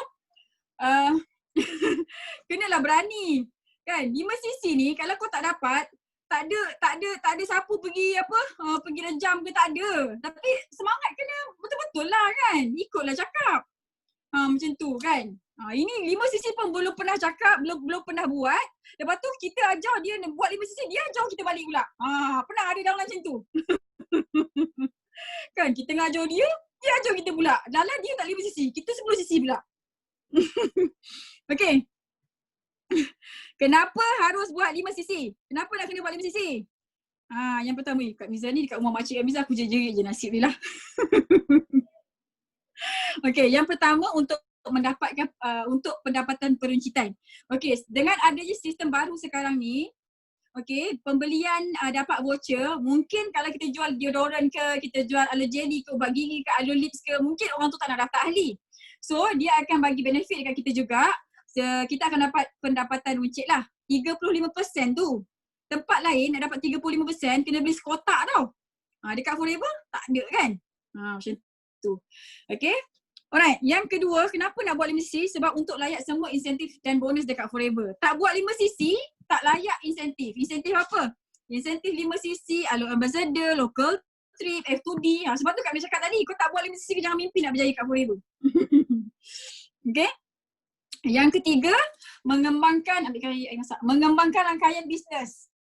kenalah berani. Kan? 5 sisi ni kalau kau tak dapat, tak ada siapa pergi pergi rejam ke, tak ada. Tapi semangat kena betul-betul lah kan. Ikutlah cakap. Macam tu kan. Ini 5 sisi pun belum pernah cakap, belum pernah buat. Lepas tu kita ajar dia buat 5 sisi, dia ajar kita balik pula. Pernah ada dalam macam tu. Kan kita ngajar dia ajar kita pula. Dalam dia tak 5 sisi, kita 10 sisi pula. Okay. Kenapa harus buat 5 sisi? Kenapa nak kena buat 5 sisi? Yang pertama, Kak Miza ni dekat rumah makcik Kak Miza aku jerit je nasib dia lah. Okay, yang pertama untuk mendapatkan untuk pendapatan peruncitan. Okey, dengan adanya sistem baru sekarang ni, okey, pembelian dapat voucher. Mungkin kalau kita jual deodorant ke, kita jual aloe jelly ke, ubat gigi ke, aloe lips ke, mungkin orang tu tak nak daftar ahli. So dia akan bagi benefit dekat kita juga. Kita akan dapat pendapatan runcit lah. 35% tu. Tempat lain nak dapat 35% kena beli sekotak tau. Dekat Forever tak ada kan? Macam tu. Okay. Alright. Yang kedua, kenapa nak buat 5cc? Sebab untuk layak semua insentif dan bonus dekat Forever. Tak buat 5cc, tak layak insentif. Insentif apa? Insentif 5cc, Alo Ambassador, local trip, F2D. Sebab tu Kak Mia cakap tadi, kau tak buat 5cc jangan mimpi nak berjaya kat Forever. Okay. Yang ketiga, mengembangkan rangkaian bisnes.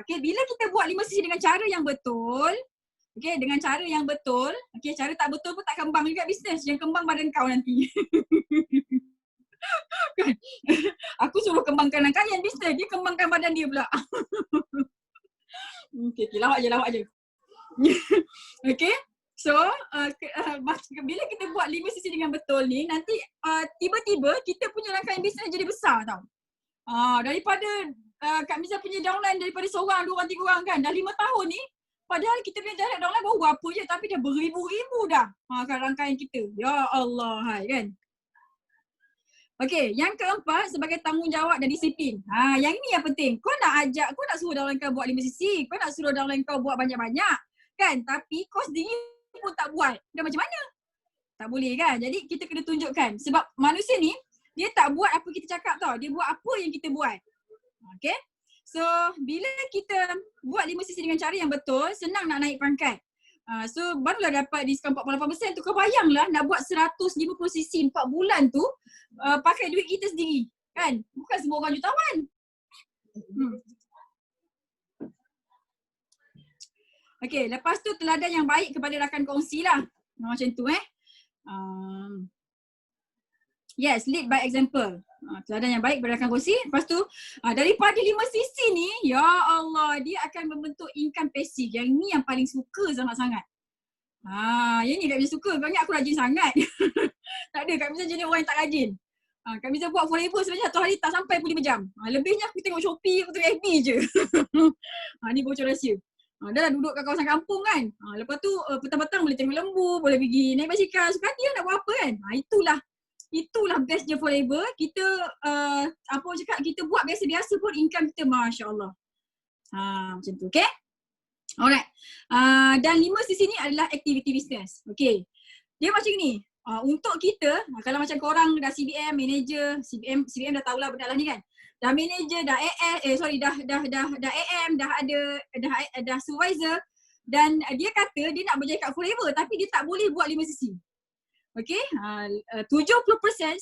Okay, bila kita buat 5cc dengan cara yang betul, okay, dengan cara yang betul, okay, cara tak betul pun tak kembang juga bisnes. Yang kembang badan kau nanti. Kan? Aku suruh kembangkan rangkaian bisnes, dia kembangkan badan dia pula. Okay, lawak je. Okay, so bila kita buat 5cc dengan betul ni, nanti tiba-tiba kita punya rangkaian bisnes jadi besar tau. Daripada Kak Miza punya downline daripada seorang, 2 orang, 3 orang kan, dah 5 tahun ni, padahal kita punya direct downline baru berapa je, tapi dah beribu-ribu dah kan rangkaian kita. Ya Allah, hai kan. Okay, yang keempat, sebagai tanggungjawab dan disiplin. Yang ini yang penting. Kau nak suruh downline kau buat 5cc, kau nak suruh downline kau buat banyak-banyak kan, tapi kau sendiri pun tak buat. Dah macam mana? Tak boleh kan. Jadi kita kena tunjukkan, sebab manusia ni dia tak buat apa kita cakap tau, dia buat apa yang kita buat. Okay, so bila kita buat 5cc dengan cara yang betul, senang nak naik pangkat. So barulah dapat diskaun 48%. Tu kau bayanglah nak buat 150cc 4 bulan tu, pakai duit kita sendiri kan. Bukan semua orang jutawan. Okay, lepas tu teladan yang baik kepada rakan kongsi lah. Macam tu yes, lead by example. Teladan yang baik kepada rakan kongsi. Lepas tu daripada 5cc ni, ya Allah, dia akan membentuk income pasif. Yang ni yang paling suka sangat-sangat. Yang ni Kak Miza suka. Kau ingat aku rajin sangat. Tak ada, Kak Miza jenis orang yang tak rajin. Kak Miza buat Forever sebenarnya satu hari tak sampai 25 jam. Lebihnya aku tengok Shopee, aku tengok FB je. Ni bocor rahsia. Dah lah duduk kat kawasan kampung kan. Lepas tu petang-petang boleh tengok lembu, boleh pergi naik basikal. Suka dia nak buat apa kan. Itulah bestnya Forever. Kita apa orang cakap, kita buat biasa-biasa pun income kita Masya Allah. Macam tu, okay? Alright. Dan 5cc ni adalah aktiviti bisnes. Okay. Dia macam ni. Untuk kita, kalau macam korang dah CBM, manager, CBM dah tahulah benda lah ni kan. Dah manager, dah AM, dah supervisor, dan dia kata dia nak berjaya kat Forever tapi dia tak boleh buat 5cc. Okay, 70%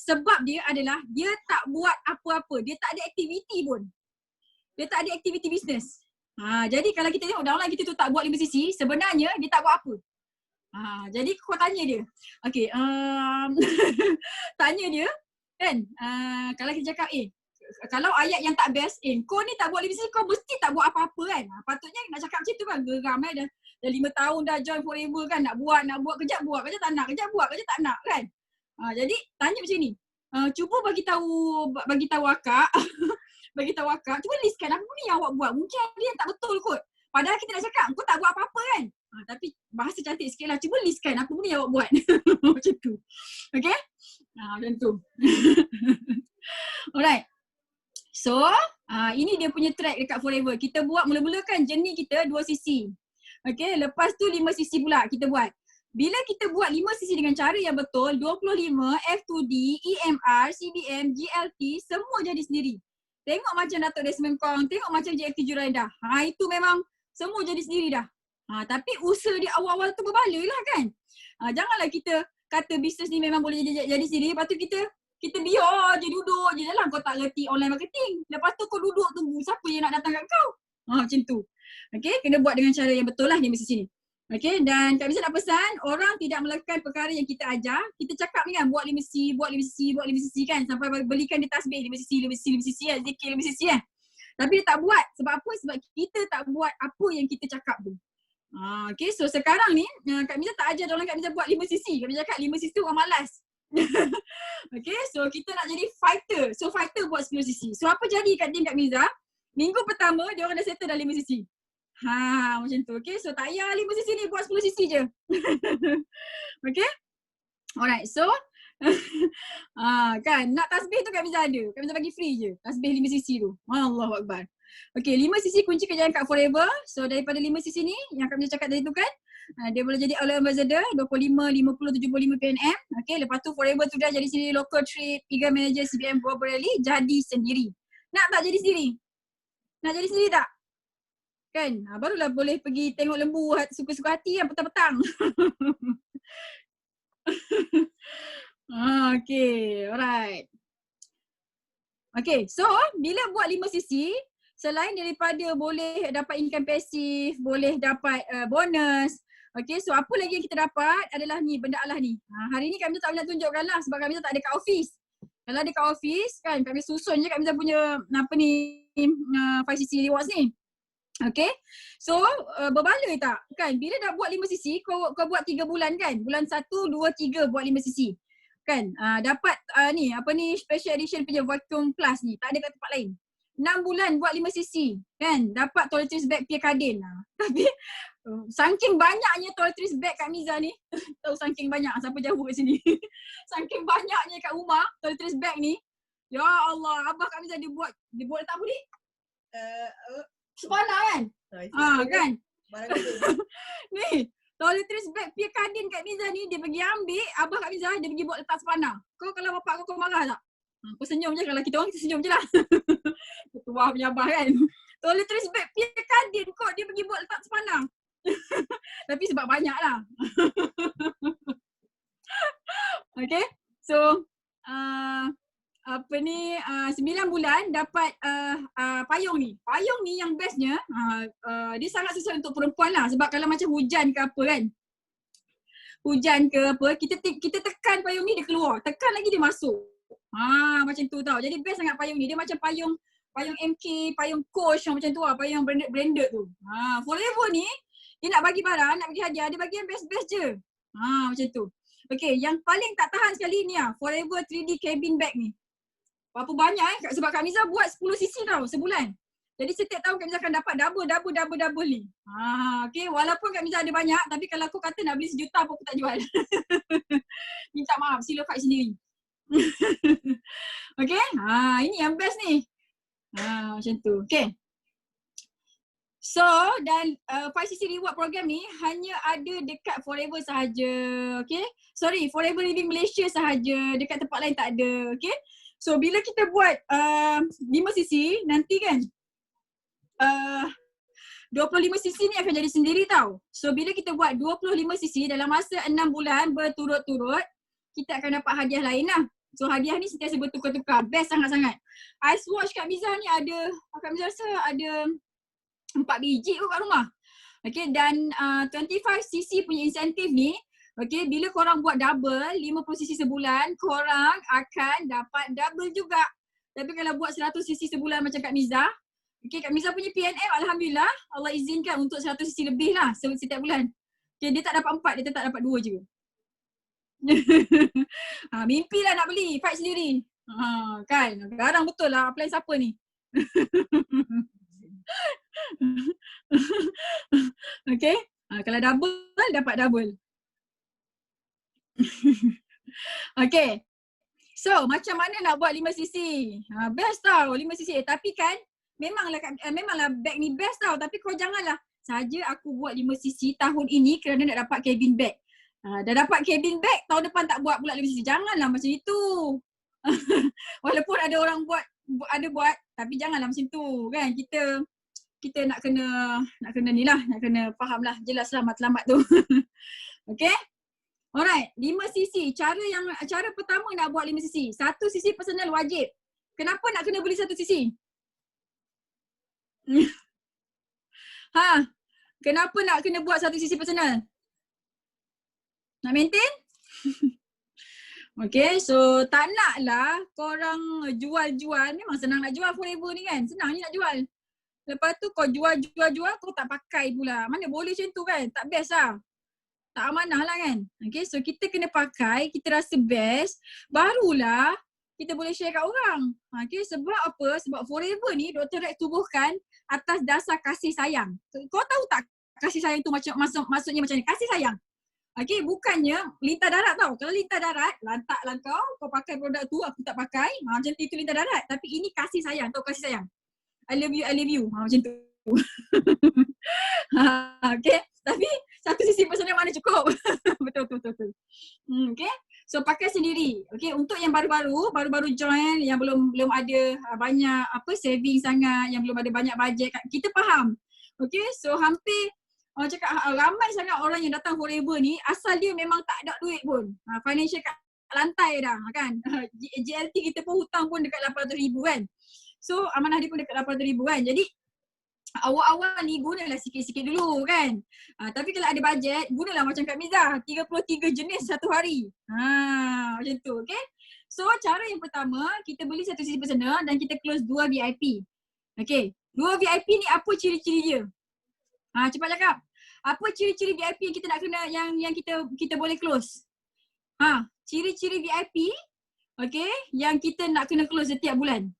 sebab dia adalah dia tak buat apa-apa, dia tak ada aktiviti pun. Dia tak ada aktiviti bisnes. Jadi kalau kita tengok downline kita tu tak buat 5cc, sebenarnya dia tak buat apa. Jadi kau tanya dia. Okay, tanya dia kan, kalau kita cakap kalau ayat yang tak best, kau ni tak buat 5cc, kau mesti tak buat apa-apa kan. Patutnya nak cakap macam tu kan, geram dah 5 tahun dah join Forever kan, nak buat kejap buat, kejap tak nak, kejap buat, kejap tak nak kan. Jadi tanya macam ni, cuba bagi tahu akak bagi tahu akak, cuba listkan apa ni yang awak buat. Mungkin dia yang tak betul kot. Padahal kita nak cakap, kau tak buat apa-apa kan. Tapi bahasa cantik sikit lah, cuba listkan apa ni yang awak buat. Macam tu. Okay? Macam tu. Alright. So, ini dia punya track dekat Forever. Kita buat mula-mula kan journey kita 2cc. Okay, lepas tu 5cc pula kita buat. Bila kita buat 5cc dengan cara yang betul, 25, F2D, EMR, CBM, GLT, semua jadi sendiri. Tengok macam Datuk Desmond Kong, tengok macam JFT Juraidah. Itu memang semua jadi sendiri dah. Tapi usaha di awal-awal tu berbala lah kan. Janganlah kita kata bisnes ni memang boleh jadi sendiri, lepas tu kita biar je duduk je dalam, kau tak reti online marketing. Lepas tu kau duduk tunggu siapa yang nak datang kat kau. Macam tu. Okay, kena buat dengan cara yang betul lah ni mesti sini. Okay, dan Kak Miza nak pesan, orang tidak melakukan perkara yang kita ajar. Kita cakap ni kan, buat 5cc kan, sampai belikan dia tasbih 5cc kan, zikir 5cc kan. Tapi dia tak buat. Sebab apa? Sebab kita tak buat apa yang kita cakap tu. Okay, so sekarang ni Kak Miza tak ajar orang Kak Miza buat 5cc. Kak Miza cakap 5cc tu orang malas. Okay, so kita nak jadi fighter. So fighter buat 10cc. So apa jadi kat Kak Miza? Minggu pertama dia orang dah settle dah 5cc. Macam tu. Okay, so tak payah 5cc ni, buat 10cc je. Okay. Alright, so kan nak tasbih tu Kak Miza ada. Kak Miza bagi free je. Tasbih 5cc tu. Allahu Akbar. Okay, 5cc kunci kejayaan kat Forever. So daripada 5cc ni yang Kak Miza cakap tadi tu kan, dia boleh jadi all ambassador 25, 50, 75 PNM. Okay, lepas tu Forever tu dah jadi sendiri local trip, eager manager CBM Borelli, jadi sendiri. Nak tak jadi sendiri? Nak jadi sendiri tak? Kan? Barulah boleh pergi tengok lembu suka-suka hati kan petang-petang. Okay, alright. Okay, so bila buat 5cc, selain daripada boleh dapat income pasif, boleh dapat bonus. Okay, so apa lagi yang kita dapat adalah ni, benda Allah ni. Hari ni kami tak boleh tunjukkan lah sebab kami tak ada kat office. Kalau ada kat office kan, kami susun je kami punya apa ni 5cc rewards ni. Okay, so berbaloi tak kan, bila dah buat 5cc kau buat 3 bulan kan, bulan 1, 2, 3 buat 5cc kan, dapat ni apa ni special edition punya vacuum plus ni, tak ada kat tempat lain. 6 bulan buat 5cc kan, dapat toiletries bag Pierre Cardin. Tapi saking banyaknya toiletries bag kat Miza ni, tahu saking banyak, siapa jauh kat sini. Saking banyaknya kat rumah toiletries bag ni, ya Allah, abah kat Miza dia buat letak apa ni? Sepana kan? Kan? Ni, toiletries bag Pierre Cardin kat Miza ni, dia pergi ambil, abah kat Miza, dia pergi buat letak sepana. Kau kalau bapak kau marah tak? Kau senyum je, kalau kita orang kita senyum je lah. Ketua punya abah kan. Toiletries bag Pierre Cardin kot, dia pergi buat letak sepana. Tapi sebab banyak lah. Okay, so apa ni 9 bulan dapat payung ni. Payung ni yang bestnya, dia sangat sesuai untuk perempuan lah. Sebab kalau macam hujan ke apa kan, hujan ke apa, kita tekan payung ni dia keluar, tekan lagi dia masuk. Macam tu tau. Jadi best sangat payung ni. Dia macam payung MK, payung Coach macam tu lah, payung branded tu. Forever ni dia nak bagi barang, nak bagi hadiah, dia bagi yang best-best je. Macam tu. Okay, yang paling tak tahan sekali ni Forever 3D cabin bag ni. Berapa banyak sebab Kak Miza buat 10cc tau sebulan. Jadi setiap tahun Kak Miza akan dapat double ni. Okay, walaupun Kak Miza ada banyak, tapi kalau aku kata nak beli 1 juta pun aku tak jual. Minta maaf, sila fight sendiri. Okay, ini yang best ni. Macam tu. Okay. So, dan 5cc reward program ni hanya ada dekat Forever sahaja. Okay. Sorry, Forever Living Malaysia sahaja. Dekat tempat lain tak ada. Okay. So, bila kita buat 5cc nanti kan, 25cc ni akan jadi sendiri tau. So, bila kita buat 25cc dalam masa 6 bulan berturut-turut, kita akan dapat hadiah lain lah. So hadiah ni sentiasa bertukar-tukar. Best sangat-sangat. Ice watch Kak Miza ni ada, Kak Miza rasa ada 4 biji kot kat rumah. Okay, dan 25cc punya insentif ni, okay, bila korang buat double 50cc sebulan, korang akan dapat double juga. Tapi kalau buat 100cc sebulan macam Kak Miza, okay, Kak Miza punya PNM alhamdulillah Allah izinkan untuk 100cc lebih lah setiap bulan. Okay, dia tak dapat 4, dia tetap dapat 2 je. Mimpi lah nak beli, fight sendiri. Kan, garang betul lah, plan siapa ni? Okay, kalau double, dapat double. Okay, so macam mana nak buat 5cc? Best tau 5cc, tapi kan memanglah bag ni best tau, tapi kau janganlah saja aku buat 5cc tahun ini kerana nak dapat cabin bag. Dah dapat cabin bag, tahun depan tak buat pula 5cc. Janganlah macam itu. Walaupun ada orang buat, tapi janganlah macam tu kan. Kita nak kena ni lah, nak kena faham lah, jelas lah matlamat tu. Okay. Alright, 5cc. Cara pertama nak buat 5cc. 1cc personal wajib. Kenapa nak kena beli 1cc? Kenapa nak kena buat 1cc personal? Nak maintain? Okay, so tak naklah korang jual-jual. Memang senang nak jual Forever ni kan. Senang je nak jual. Lepas tu kau jual, kau tak pakai pula. Mana boleh macam tu kan? Tak best lah. tak amanah lah kan. Okay, so kita kena pakai, kita rasa best, barulah kita boleh share kat orang. Okay, sebab apa? Sebab Forever ni Dr. Rex tubuhkan atas dasar kasih sayang. Kau tahu tak kasih sayang tu maksudnya macam ni? Kasih sayang. Okay, bukannya lintah darat tau. Kalau lintah darat, lantak lah kau pakai produk tu, aku tak pakai. Macam tu, itu lintah darat. Tapi ini kasih sayang. Tahu kasih sayang? I love you. Macam tu. Okay, tapi satu sisi personal mana cukup. Betul. Okay, so pakai sendiri. Okay, untuk yang baru-baru join, yang belum ada banyak saving sangat, yang belum ada banyak bajet, kita faham. Okay, so hampir orang cakap ramai sangat orang yang datang Forever ni asal dia memang tak ada duit pun. Financial kat lantai dah kan. JLT kita pun hutang pun dekat 800,000 kan. So amanah dia pun dekat 800,000 kan. Jadi awal-awal ni gunalah sikit-sikit dulu kan. Tapi kalau ada bajet, gunalah macam Kak Miza, 33 jenis satu hari. Macam tu, okay. So cara yang pertama, kita beli satu sisi personal dan kita close 2 VIP. Okay, 2 VIP ni apa ciri-ciri dia? Cepat cakap. Apa ciri-ciri VIP yang kita nak kena, yang kita boleh close? Ciri-ciri VIP, okay, yang kita nak kena close setiap bulan.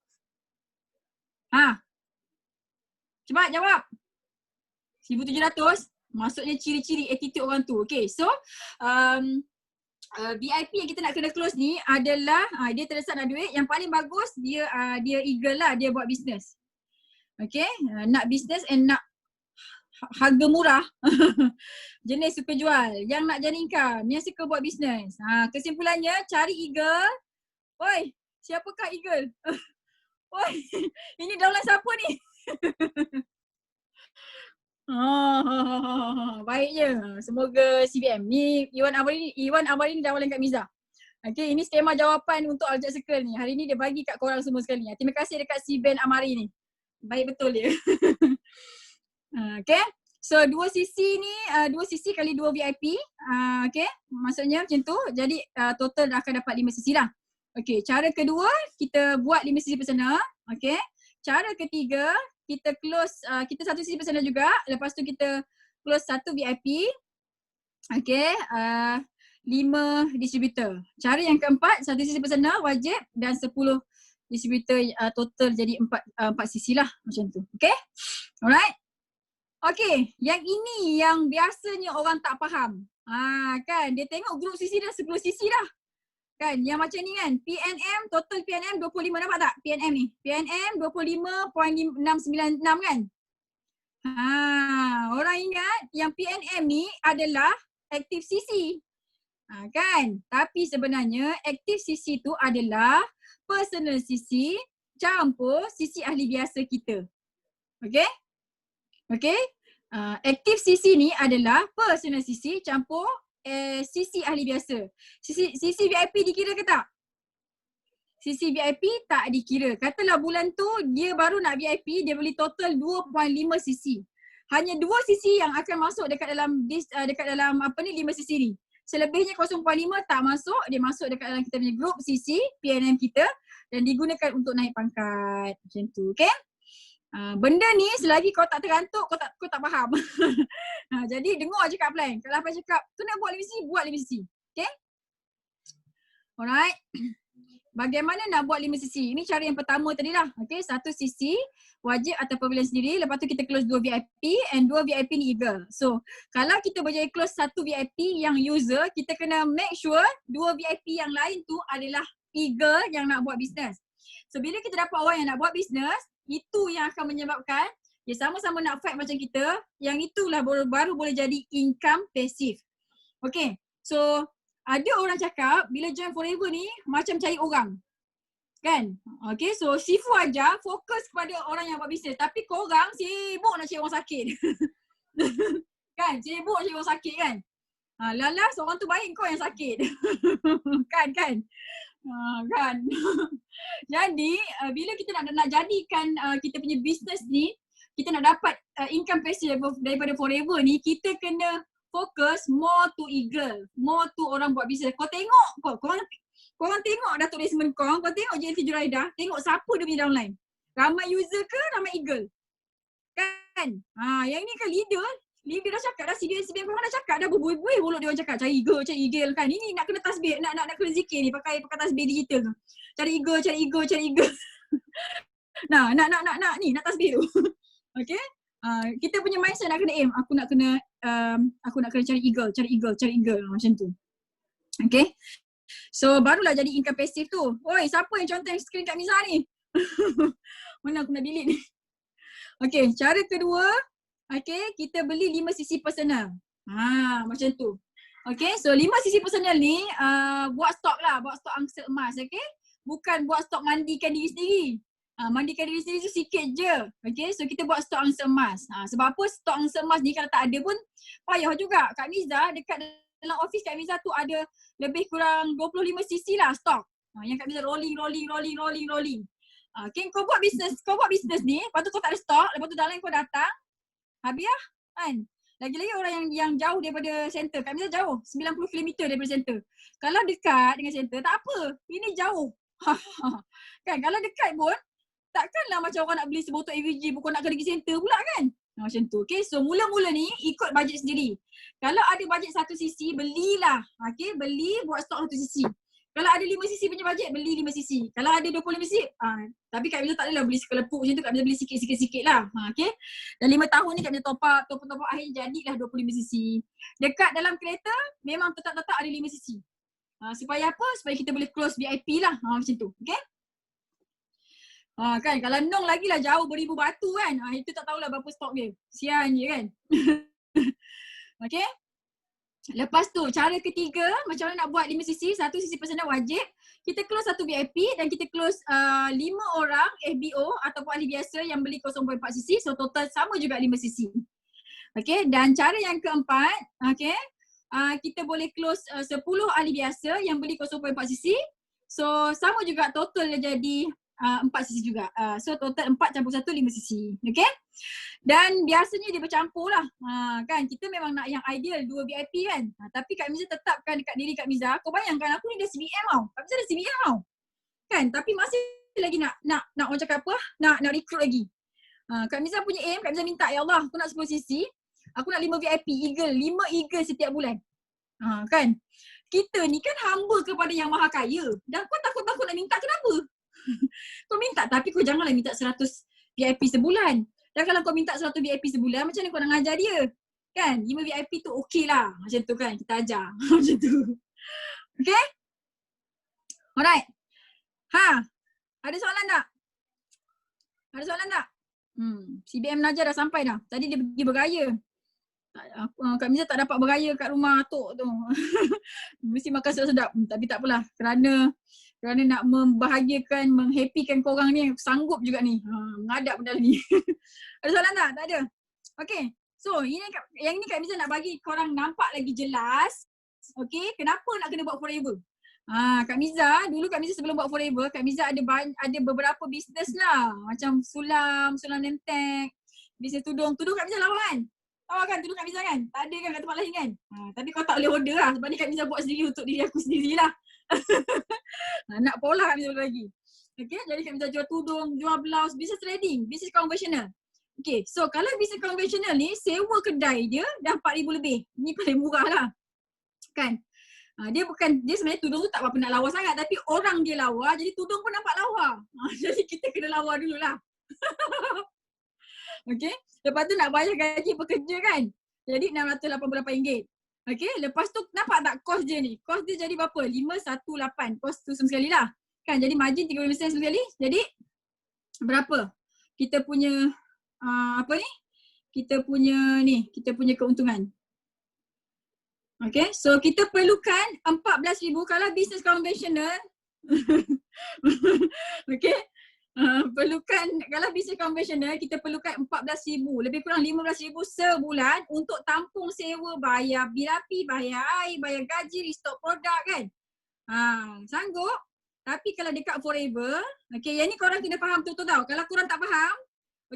Cepat jawab. 1,700 maksudnya ciri-ciri attitude orang tu. Okay, so VIP yang kita nak kena close ni adalah dia terdesak nak duit. Yang paling bagus dia eager lah, dia buat bisnes. Okay, nak bisnes and nak harga murah. Jenis suka jual, yang nak jadi income, yang suka buat bisnes. Kesimpulannya cari eagle. Oi, siapakah eagle? Oi, ini downline siapa ni? Baik je. Semoga CBM. Ni Iwan Amari ni downline Kak Miza. Okay, ini skema jawapan untuk Aljat Circle ni. Hari ni dia bagi kat korang semua sekali. Terima kasih dekat CBM Amari ni. Baik betul dia. Okay, so 2 sisi ni 2 sisi kali 2 VIP. Okay, maksudnya macam tu. Jadi total akan dapat 5 sisi lah. Okay, cara kedua kita buat 5 sisi personal. Okay, cara ketiga kita close, kita satu sisi personal juga. Lepas tu kita close 1 VIP. Okay, 5 distributor. Cara yang keempat, satu sisi personal wajib dan 10 distributor, total jadi 4 sisi lah macam tu. Okay, alright. Okay, yang ini yang biasanya orang tak faham. Kan, dia tengok grup sisi dah 10 sisi dah. Kan, yang macam ni kan, PNM, total PNM 25, nampak tak PNM ni? PNM 25.696 kan? Orang ingat yang PNM ni adalah aktif sisi. Kan, tapi sebenarnya aktif sisi tu adalah personal sisi campur sisi ahli biasa kita. Okay? Okay, aktif sisi ni adalah personal sisi campur sisi ahli biasa. Sisi VIP dikira ke tak? Sisi VIP tak dikira. Katalah bulan tu dia baru nak VIP, dia beli total 2.5 sisi. Hanya 2 sisi yang akan masuk dekat dalam 5 sisi ni. Selebihnya 0.5 tak masuk, dia masuk dekat dalam kita punya group sisi PNM kita dan digunakan untuk naik pangkat. Macam tu, okay? Benda ni selagi kau tak terantuk, kau tak faham. Jadi dengar je kat plan. Kalau apa cakap, kena buat 5 sisi, buat 5 sisi. Okay? Alright. Bagaimana nak buat 5 sisi? Ini cara yang pertama tadi lah. Okay, 1 sisi wajib atau pembelian sendiri. Lepas tu kita close 2 VIP and 2 VIP ni eagle. So, kalau kita berjaya close 1 VIP yang user, kita kena make sure 2 VIP yang lain tu adalah eagle yang nak buat bisnes. So, bila kita dapat orang yang nak buat bisnes, itu yang akan menyebabkan dia sama-sama nak fight macam kita, yang itulah baru boleh jadi income passive. Okay, so ada orang cakap bila join Forever ni macam cari orang. Kan? Okay, so Sifu aja fokus kepada orang yang buat bisnes, tapi korang sibuk nak cari orang sakit. Kan? Sibuk cari orang sakit kan? Lalas orang tu baik, kau yang sakit. Kan? Kan? Jadi bila kita nak jadikan kita punya bisnes ni, kita nak dapat income passive daripada Forever ni, kita kena fokus more to eagle, more to orang buat bisnes. Kau tengok, korang tengok dah tulismen kau tengok JLT Juraida, tengok siapa dia punya downline. Ramai user ke ramai eagle? Kan? Yang ni kan leader, Dia dah cakap dah, CBM korang dah cakap dah, berbuih-buih mulut dia orang cakap cari eagle kan. Ini nak kena tasbih, nak kena zikir ni, pakai tasbih digital tu. Cari eagle. Nah, nak tasbih tu. Okay. Kita punya mindset nak kena aim. Aku nak kena cari eagle macam tu. Okay. So barulah jadi income passive tu. Oi, siapa yang conteng screen kat Miza ni? Mana aku nak delete ni? Okay, cara kedua, okay, kita beli 5 cc personal. Macam tu. Okay, so 5 cc personal ni buat stok angsa emas, okay? Bukan buat stok mandikan diri sendiri. Mandikan diri sendiri tu sikit je. Okay, so kita buat stok angsa emas. Sebab apa stok angsa emas ni kalau tak ada pun payah juga. Kak Miza dekat dalam office Kak Miza tu ada lebih kurang 25 cc lah stok. Yang Kak Miza rolling. Okay, kau buat bisnes ni, lepas tu kau tak ada stok, lepas tu dalam kau datang, habis lah kan. Lagi-lagi orang yang jauh daripada center, Kak Miza jauh, 90 km daripada center. Kalau dekat dengan center, tak apa, ini jauh. Kan, kalau dekat pun, takkanlah macam orang nak beli sebotol AVG, bukan nak pergi center pula kan. Macam tu. Okay, so mula-mula ni ikut bajet sendiri. Kalau ada bajet 1 cc, belilah. Okay, beli buat stok 1 cc. Kalau ada 5 cc punya bajet, beli 5 cc. Kalau ada 25 cc, tapi Kak Miza tak adalah beli sekelepuk macam tu, Kak Miza beli sikit-sikit lah. Okay. Dan 5 tahun ni Kak Miza top up akhirnya jadilah 25 cc. Dekat dalam kereta, memang tetap ada 5 cc. Supaya apa? Supaya kita boleh close VIP lah. Macam tu. Okay. Kan, kalau Nong lagi lah jauh beribu batu kan. Itu tak tahulah berapa stok dia. Sian je kan. Okay. Lepas tu, cara ketiga, macam mana nak buat 5 cc, 1 cc personal wajib. Kita close 1 VIP dan kita close 5 orang FBO ataupun ahli biasa yang beli 0.4 cc. So total sama juga 5 cc. Okay, dan cara yang keempat, okay, kita boleh close 10 ahli biasa yang beli 0.4 cc. So sama juga total jadi 4 cc juga. So total 4 campur 1, 5 cc. Okay. Dan biasanya dia bercampur lah. Kan kita memang nak yang ideal 2 VIP kan. Tapi Kak Miza tetapkan dekat diri Kak Miza. Kau bayangkan aku ni dah CBM tau. Kak Miza dah CBM tau. Kan, tapi masih lagi nak orang cakap apa? Nak recruit lagi. Kak Miza punya aim, Kak Miza minta, ya Allah aku nak 10 cc. Aku nak 5 VIP eagle, 5 eagle setiap bulan. Kan. Kita ni kan hamba kepada yang maha kaya. Dan kau takut-takut nak minta, kenapa? Kau minta tapi kau janganlah minta 100 VIP sebulan. Dan kalau kau minta 100 VIP sebulan, macam mana kau nak ajar dia? Kan? 5 VIP tu okey lah. Macam tu kan, kita ajar. Macam tu. Okay? Alright. Ada soalan tak? CBM Najah dah sampai dah. Tadi dia pergi bergaya. Kak Miza tak dapat bergaya kat rumah atuk tu. Mesti makan sedap-sedap. Tapi tak apalah. Kerana nak membahagiakan, menghappykan korang ni, sanggup juga ni. Mengadap benda ni. Ada soalan tak? Tak ada? Okay. So, yang ini Kak Miza nak bagi korang nampak lagi jelas. Okay. Kenapa nak kena buat forever? Kak Miza, dulu Kak Miza sebelum buat forever, Kak Miza ada beberapa bisnes lah. Macam sulam nemtek, bisnes tudung Kak Miza lawa kan? Tahu kan tudung Kak Miza kan? Tak ada kan kat tempat lain kan? Tapi kau tak boleh order lah. Sebab ni Kak Miza buat sendiri untuk diri aku sendirilah. Nak pola Kak Miza lagi. Okay, jadi Kak Miza jual tudung, jual blouse, bisnes trading, bisnes konvensional. Okay, so kalau bisnes konvensional ni, sewa kedai dia dah 4,000 lebih. Ni paling murah lah. Kan? Dia sebenarnya tudung tu tak berapa nak lawa sangat, tapi orang dia lawa, jadi tudung pun nampak lawa. Jadi kita kena lawa dululah. Okay, lepas tu nak bayar gaji pekerja kan. Jadi RM688. Okay, lepas tu nampak tak kos dia ni? Kos dia jadi berapa? 518. Kos tu sekali lah. Kan, jadi margin 30% sekali. Jadi berapa? Kita punya Kita punya keuntungan. Okay, so kita perlukan 14,000 kalau bisnes konvensional. Okay, kalau bisnes konvensional kita perlukan 14,000, lebih kurang 15,000 sebulan untuk tampung sewa, bayar bil api, bayar air, bayar gaji, restock produk kan. Sanggup. Tapi kalau dekat forever, okay, yang ni korang kena faham betul-betul tau. Kalau korang tak faham,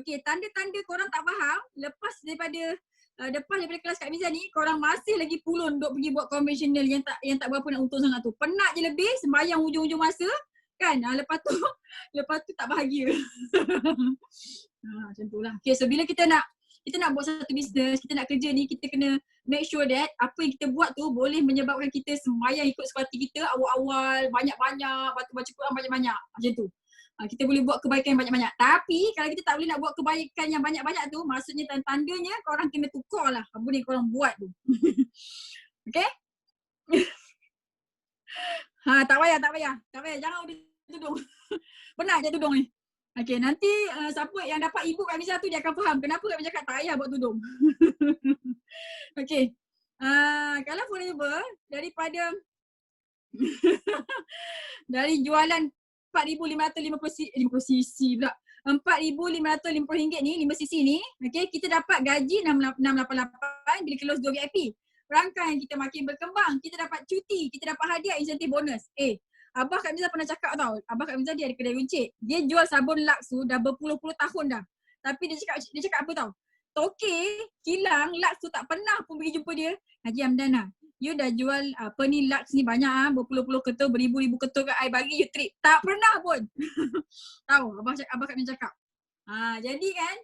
okay, tanda-tanda korang tak faham, lepas daripada kelas Kak Miza ni, korang masih lagi pulun duk pergi buat konvensional yang tak berapa nak untung sangat tu. Penat je lebih, sembayang hujung-hujung masa kan. Lepas tu tak bahagia. Macam tu lah. Okay, so bila kita nak kita nak buat satu bisnes, kita nak kerja ni, kita kena make sure that apa yang kita buat tu boleh menyebabkan kita sembahyang ikut suka hati kita awal-awal, banyak-banyak, baca Quran banyak-banyak. Macam tu. Kita boleh buat kebaikan banyak-banyak. Tapi kalau kita tak boleh nak buat kebaikan yang banyak-banyak tu, maksudnya tandanya korang kena tukar lah apa yang korang buat tu. Okay? Tak payah. Jangan udah tudung. Benar je tudung ni. Okay, nanti siapa yang dapat ibu Kak Miza tu dia akan faham kenapa Kak Miza cakap tak payah buat tudung. Okay. Kalau forever daripada dari jualan 4,550 cc pula. RM4,550 ni, 5 cc ni, okay, kita dapat gaji 688 bila close 2 VIP. Rangkaian kita makin berkembang, kita dapat cuti, kita dapat hadiah, insentif bonus. Abah Kak Miza pernah cakap tau, Abah Kak Miza dia ada kedai runcit. Dia jual sabun Lux tu dah berpuluh-puluh tahun dah. Tapi dia cakap apa tau? Toke, kilang, Lux tu tak pernah pun pergi jumpa dia. Haji Hamdana, you dah jual apa ni Lux ni banyak berpuluh-puluh ketul, beribu-ribu ketul kat I bagi you trip. Tak pernah pun. Tahu Abah Kak Miza cakap. Jadi kan,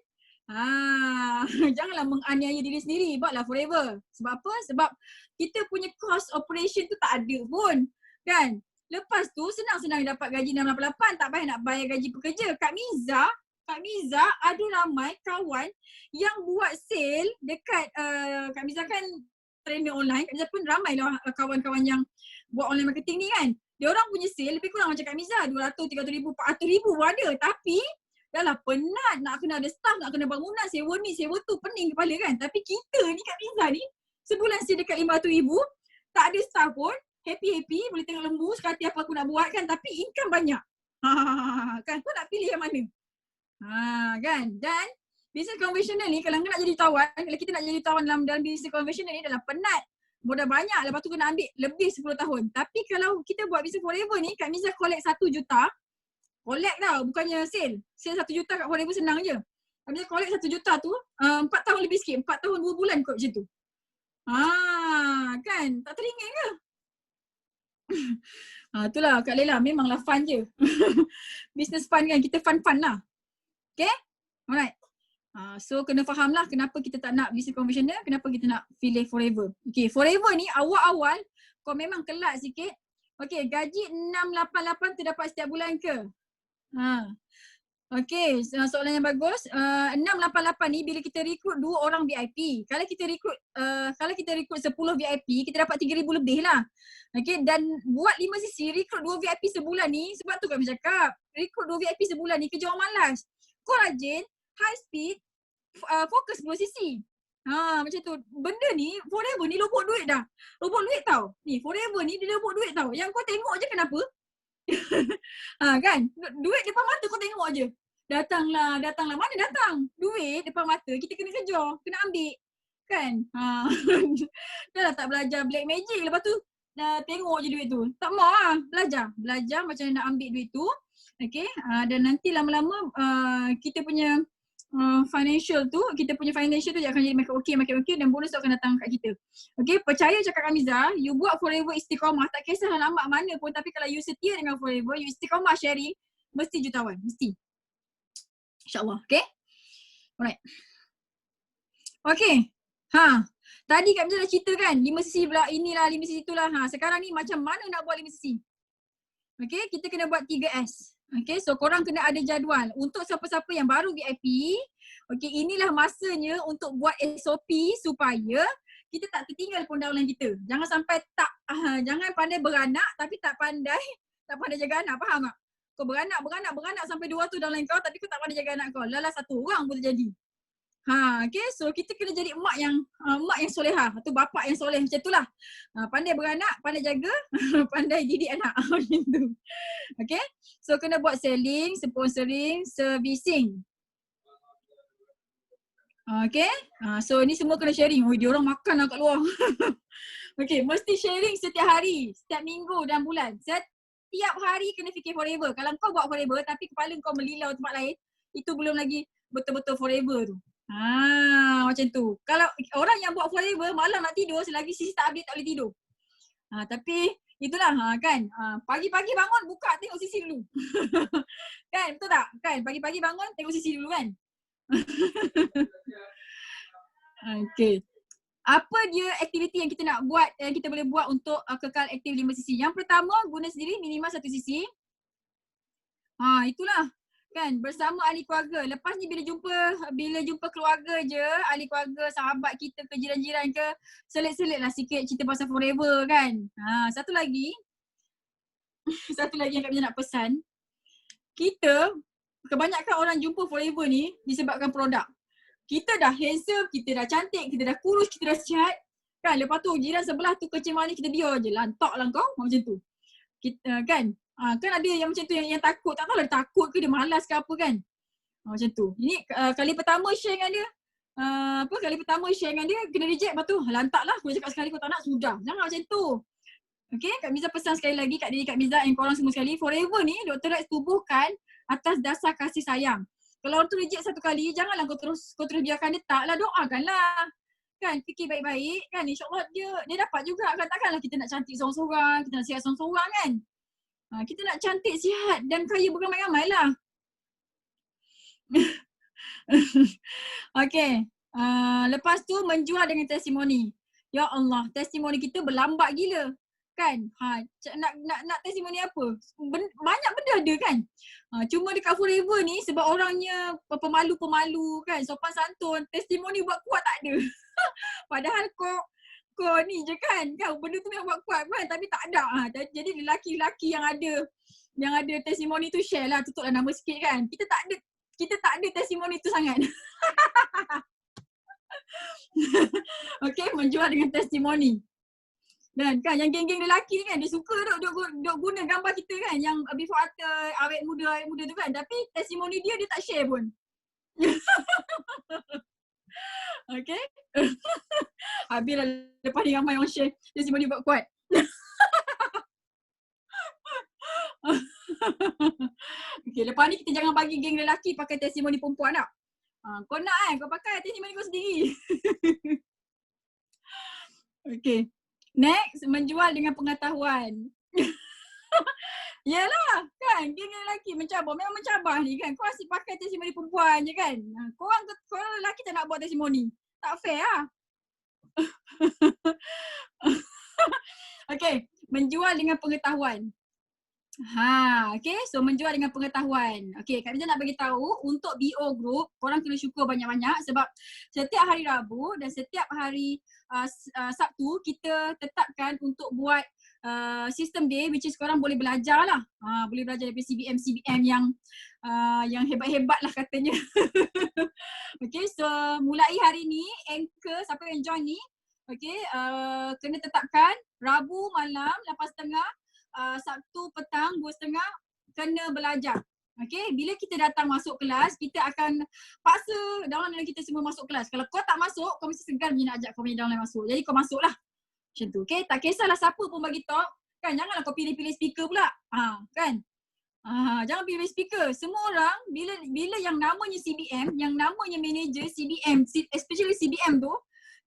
janganlah menganiaya diri sendiri, buatlah forever. Sebab apa? Sebab kita punya cost operation tu tak ada pun. Kan? Lepas tu senang-senang dapat gaji 688, tak payah nak bayar gaji pekerja. Kak Miza ada ramai kawan yang buat sale dekat Kak Miza kan trainer online. Kak Miza pun ramai lah kawan-kawan yang buat online marketing ni kan. Dia orang punya sale lebih kurang macam Kak Miza, 200, 300 ribu, 400 ribu pun ada. Tapi dah lah penat nak kena ada staff, nak kena bangunan, sewa ni, sewa tu, pening kepala kan. Tapi kita ni Kak Miza ni sebulan sale dekat 500 ribu, tak ada staff pun. Happy, boleh tengok lembu, sekali apa aku nak buat kan, tapi income banyak. Kan, kau nak pilih yang mana? Kan, dan bisnes konvensional ni kalau nak jadi tawan, kalau kita nak jadi tawan dalam bisnes konvensional ni dalam penat, modal banyak, lepas tu kena ambil lebih 10 tahun. Tapi kalau kita buat bisnes forever ni, Kak Miza collect 1 juta, collect tau, bukannya sale 1 juta kat forever senang je. Kak Miza collect 1 juta tu, 4 tahun lebih sikit, 4 tahun 2 bulan kot macam tu. Kan, tak teringin ke? Itulah Kak Lela, memanglah fun je. Business fun kan, kita fun lah. Okay? Alright. So kena faham lah kenapa kita tak nak business conventional, kenapa kita nak pilih forever. Okay, forever ni awal-awal kau memang kelak sikit. Okay, gaji 688 tu dapat setiap bulan ke? Okay, soalan yang bagus. 688 ni bila kita rekrut 2 orang VIP. Kalau kita rekrut 10 VIP, kita dapat 3,000 lebih lah. Okay, dan buat 5 sisi, rekrut 2 VIP sebulan ni, sebab tu kami cakap, rekrut 2 VIP sebulan ni kerja orang malas. Kau rajin, high speed, fokus 10 sisi. Macam tu. Benda ni, forever ni lobok duit dah. Lobok duit tau. Ni, forever ni dia lobok duit tau. Yang kau tengok je kenapa? Kan? Duit depan mata kau tengok je. Datanglah. Mana datang? Duit depan mata, kita kena kejar, kena ambil. Kan? Dah lah tak belajar black magic, lepas tu tengok je duit tu. Tak mau lah. Belajar macam mana nak ambil duit tu. Okay. Dan nanti lama-lama kita punya financial tu akan jadi makin okay dan bonus tu akan datang kat kita. Okay, percaya cakap Kak Miza, you buat forever istiqamah, tak kisah lama mana pun, tapi kalau you setia dengan forever, you istiqamah sharing, mesti jutawan, mesti. InsyaAllah, okay? Alright. Okay. Tadi Kak Miza dah cerita kan, 5 sisi pula inilah, 5 sisi itulah. Sekarang ni macam mana nak buat 5 sisi? Okay, kita kena buat 3S. Okay, so korang kena ada jadual. Untuk siapa-siapa yang baru VIP, okay, inilah masanya untuk buat SOP supaya kita tak tertinggal perundangan kita. Jangan sampai jangan pandai beranak tapi tak pandai jaga anak, faham tak? Kau beranak sampai 200 dalam kau tapi kau tak pandai jaga anak kau. Lala 1 orang pun terjadi. Okay, so kita kena jadi mak yang solehah atau bapak yang soleh macam itulah. Pandai beranak, pandai jaga, pandai didik anak macam tu. Okay, so kena buat selling, sponsoring, servicing. Okay, so ni semua kena sharing. Dia orang makan lah kat luar. Okay, mesti sharing setiap hari, setiap minggu dan bulan. Setiap hari kena fikir forever. Kalau kau buat forever tapi kepala kau melilau tempat lain, itu belum lagi betul-betul forever tu. Macam tu. Kalau orang yang buat forever malam nak tidur, selagi sisi tak update tak boleh tidur. Tapi itulah kan. Pagi-pagi bangun buka tengok sisi dulu. Kan, betul tak? Kan, pagi-pagi bangun tengok sisi dulu kan. Okay. Apa dia aktiviti yang kita nak buat, yang kita boleh buat untuk kekal aktif 5 sisi? Yang pertama, guna sendiri minimal 1 sisi. Itulah. Kan, bersama ahli keluarga. Lepas ni bila jumpa keluarga je, ahli keluarga, sahabat kita ke jiran-jiran ke, selit-selit lah sikit cerita pasal forever kan. Satu lagi yang Kak Miza nak pesan. Kita, kebanyakan orang jumpa forever ni disebabkan produk. Kita dah handsome, kita dah cantik, kita dah kurus, kita dah sihat. Kan, lepas tu jiran sebelah tu kecil manis, kita biar je. Lantak lah kau, macam tu. Kita, kan ada yang macam tu, yang takut. Tak tahu lah dia takut ke dia malas ke apa kan. Macam tu. Ini kali pertama share dengan dia. Kali pertama share dengan dia, kena reject. Lepas tu, lantak lah. Kau cakap sekali kau tak nak, sudah. Jangan macam tu. Okay, Kak Miza pesan sekali lagi kat diri Kak Miza and korang semua sekali. Forever ni, Dr. Rex tubuhkan atas dasar kasih sayang. Kalau orang tu reject satu kali, janganlah kau terus biarkan dia, tak lah, doakanlah. Kan, fikir baik-baik kan, insyaAllah dia dapat juga kan. Takkanlah kita nak cantik seorang-seorang, kita nak sihat seorang-seorang kan. Kita nak cantik, sihat dan kaya beramai-ramai lah. Okay, lepas tu menjual dengan testimoni. Ya Allah, testimoni kita berlambat gila. Kan, nak testimoni apa? Banyak benda ada kan. Cuma dekat Forever ni sebab orangnya pemalu-pemalu kan, sopan santun, testimoni buat kuat tak ada. Padahal kau ni je kan, benda tu memang buat kuat kan, tapi tak ada. Jadi lelaki-lelaki yang ada testimoni tu share lah, tutuplah nama sikit kan. Kita tak ada testimoni tu sangat. Okay, menjual dengan testimoni. Dan kan yang geng-geng lelaki ni kan, dia suka duk guna gambar kita kan, yang before after awet muda tu kan, tapi testimoni dia tak share pun. Okay. Habislah lepas ni ramai orang share testimoni buat kuat. Okay, lepas ni kita jangan bagi geng lelaki pakai testimoni perempuan tak? Kau nak kau pakai testimoni kau sendiri. Okay. Next, menjual dengan pengetahuan. Yalah kan, geng lelaki mencabar, memang mencabar ni kan. Kau asyik pakai testimoni perempuan je kan. Korang lelaki tak nak buat testimoni. Tak fair lah. Okay, menjual dengan pengetahuan. Okay, so menjual dengan pengetahuan. Okay, Kak Miza nak bagi tahu untuk BO Group, korang kena syukur banyak-banyak sebab setiap hari Rabu dan setiap hari Sabtu kita tetapkan untuk buat system day, which is korang boleh belajar lah. Boleh belajar daripada CBM yang hebat-hebat lah katanya. Okay, so mulai hari ni, anchor siapa yang join ni, okay, kena tetapkan Rabu malam 8.30, Sabtu petang 2.30 kena belajar. Okay, bila kita datang masuk kelas, kita akan paksa downline kita semua masuk kelas. Kalau kau tak masuk, kau mesti segan punya nak ajak kau punya downline masuk. Jadi kau masuklah. Macam tu. Okay, tak kisahlah siapa pun bagi talk. Kan, janganlah kau pilih-pilih speaker pula. Kan. Jangan pilih speaker. Semua orang, bila yang namanya CBM, yang namanya manager CBM, especially CBM tu,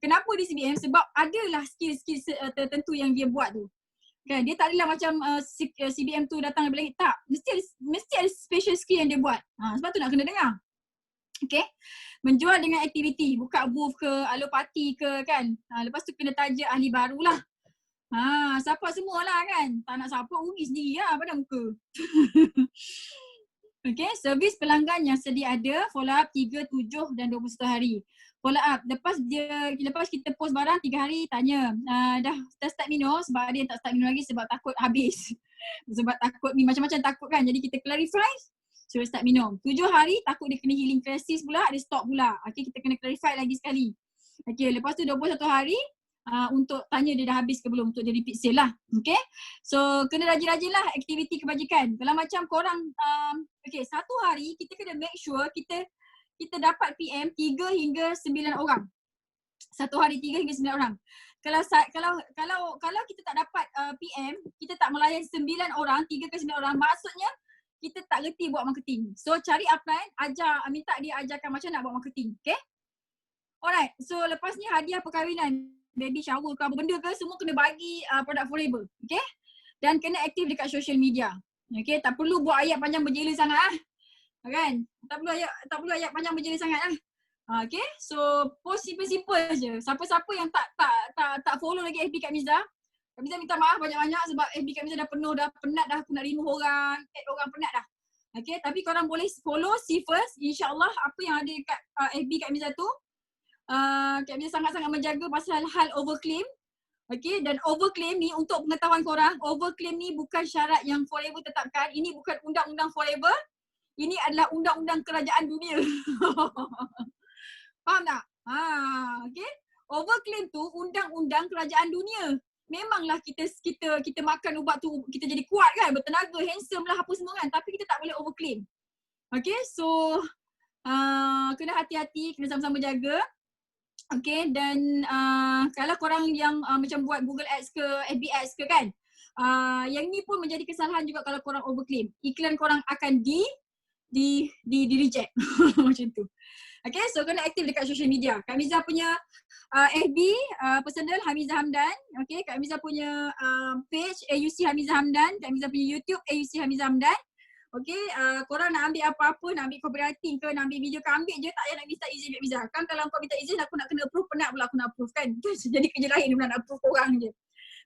kenapa dia CBM? Sebab adalah skill-skill tertentu yang dia buat tu. Kan, dia tak adalah macam CBM tu datang dari langit. Tak, mesti ada special skill yang dia buat. Sebab tu nak kena dengar. Okay, menjual dengan aktiviti, buka booth ke, alopati ke kan. Lepas tu kena taja ahli barulah. Support semualah kan. Tak nak support, rugi sendiri lah pada muka. Okay, servis pelanggan yang sedia ada, follow up 3, 7 dan 21 hari. Follow up, lepas kita post barang 3 hari, tanya dah start minum, sebab ada yang tak start minum lagi sebab takut habis. Sebab takut ni macam-macam takut kan, jadi kita clarify, suruh start minum. 7 hari takut dia kena healing crisis pula, dia stop pula. Okay, kita kena clarify lagi sekali. Okay, lepas tu 21 hari untuk tanya dia dah habis ke belum, untuk dia repeat sale lah. Okay, so kena rajin-rajin lah aktiviti kebajikan. Kalau macam korang, okay, satu hari kita kena make sure kita dapat PM 3 hingga 9 orang. Satu hari 3 hingga 9 orang. Kalau kita tak dapat PM, kita tak melayan 9 orang, 3 ke 9 orang, maksudnya kita tak reti buat marketing. So cari upline, minta dia ajarkan macam nak buat marketing. Okay? Alright, so lepas ni hadiah perkahwinan, baby shower ke apa benda ke, semua kena bagi produk Forever. Okay? Dan kena aktif dekat social media. Okay? Tak perlu buat ayat panjang berjela sangat lah. Kan? Tak perlu ayat panjang berjela sangat lah. Okay, so post simple-simple je. Siapa-siapa yang tak follow lagi FB Kak Miza minta maaf banyak-banyak sebab FB Kak Miza dah penuh dah, penat dah aku nak remove orang, add orang penat dah. Okay, tapi korang boleh follow see first. InsyaAllah apa yang ada kat FB Kak Miza tu, Kak Miza sangat-sangat menjaga pasal hal overclaim. Okay, dan overclaim ni untuk pengetahuan korang, overclaim ni bukan syarat yang Forever tetapkan. Ini bukan undang-undang Forever. Ini adalah undang-undang kerajaan dunia. Faham tak? Okay. Overclaim tu undang-undang kerajaan dunia. Memanglah kita makan ubat tu kita jadi kuat kan, bertenaga, handsome lah apa semua kan, tapi kita tak boleh overclaim. Okay, so kena hati-hati, kena sama-sama jaga. Okay, dan kalau korang yang macam buat Google Ads ke, FB Ads ke kan, yang ni pun menjadi kesalahan juga kalau korang overclaim. Iklan korang akan di reject. Macam tu. Okay, so kena aktif dekat social media. Kak Miza punya FB personal Hamizah Hamdan. Okay, Kak Miza punya page AUC Hamizah Hamdan. Kak Miza punya YouTube AUC Hamizah Hamdan. Okay, korang nak ambil apa-apa, nak ambil copywriting ke, nak ambil video ke, ambil je, tak payah nak minta izin Kak Miza. Kan kalau kau minta izin aku nak kena approve, penat pula aku nak approve kan. Jadi kerja lain pula nak approve korang je.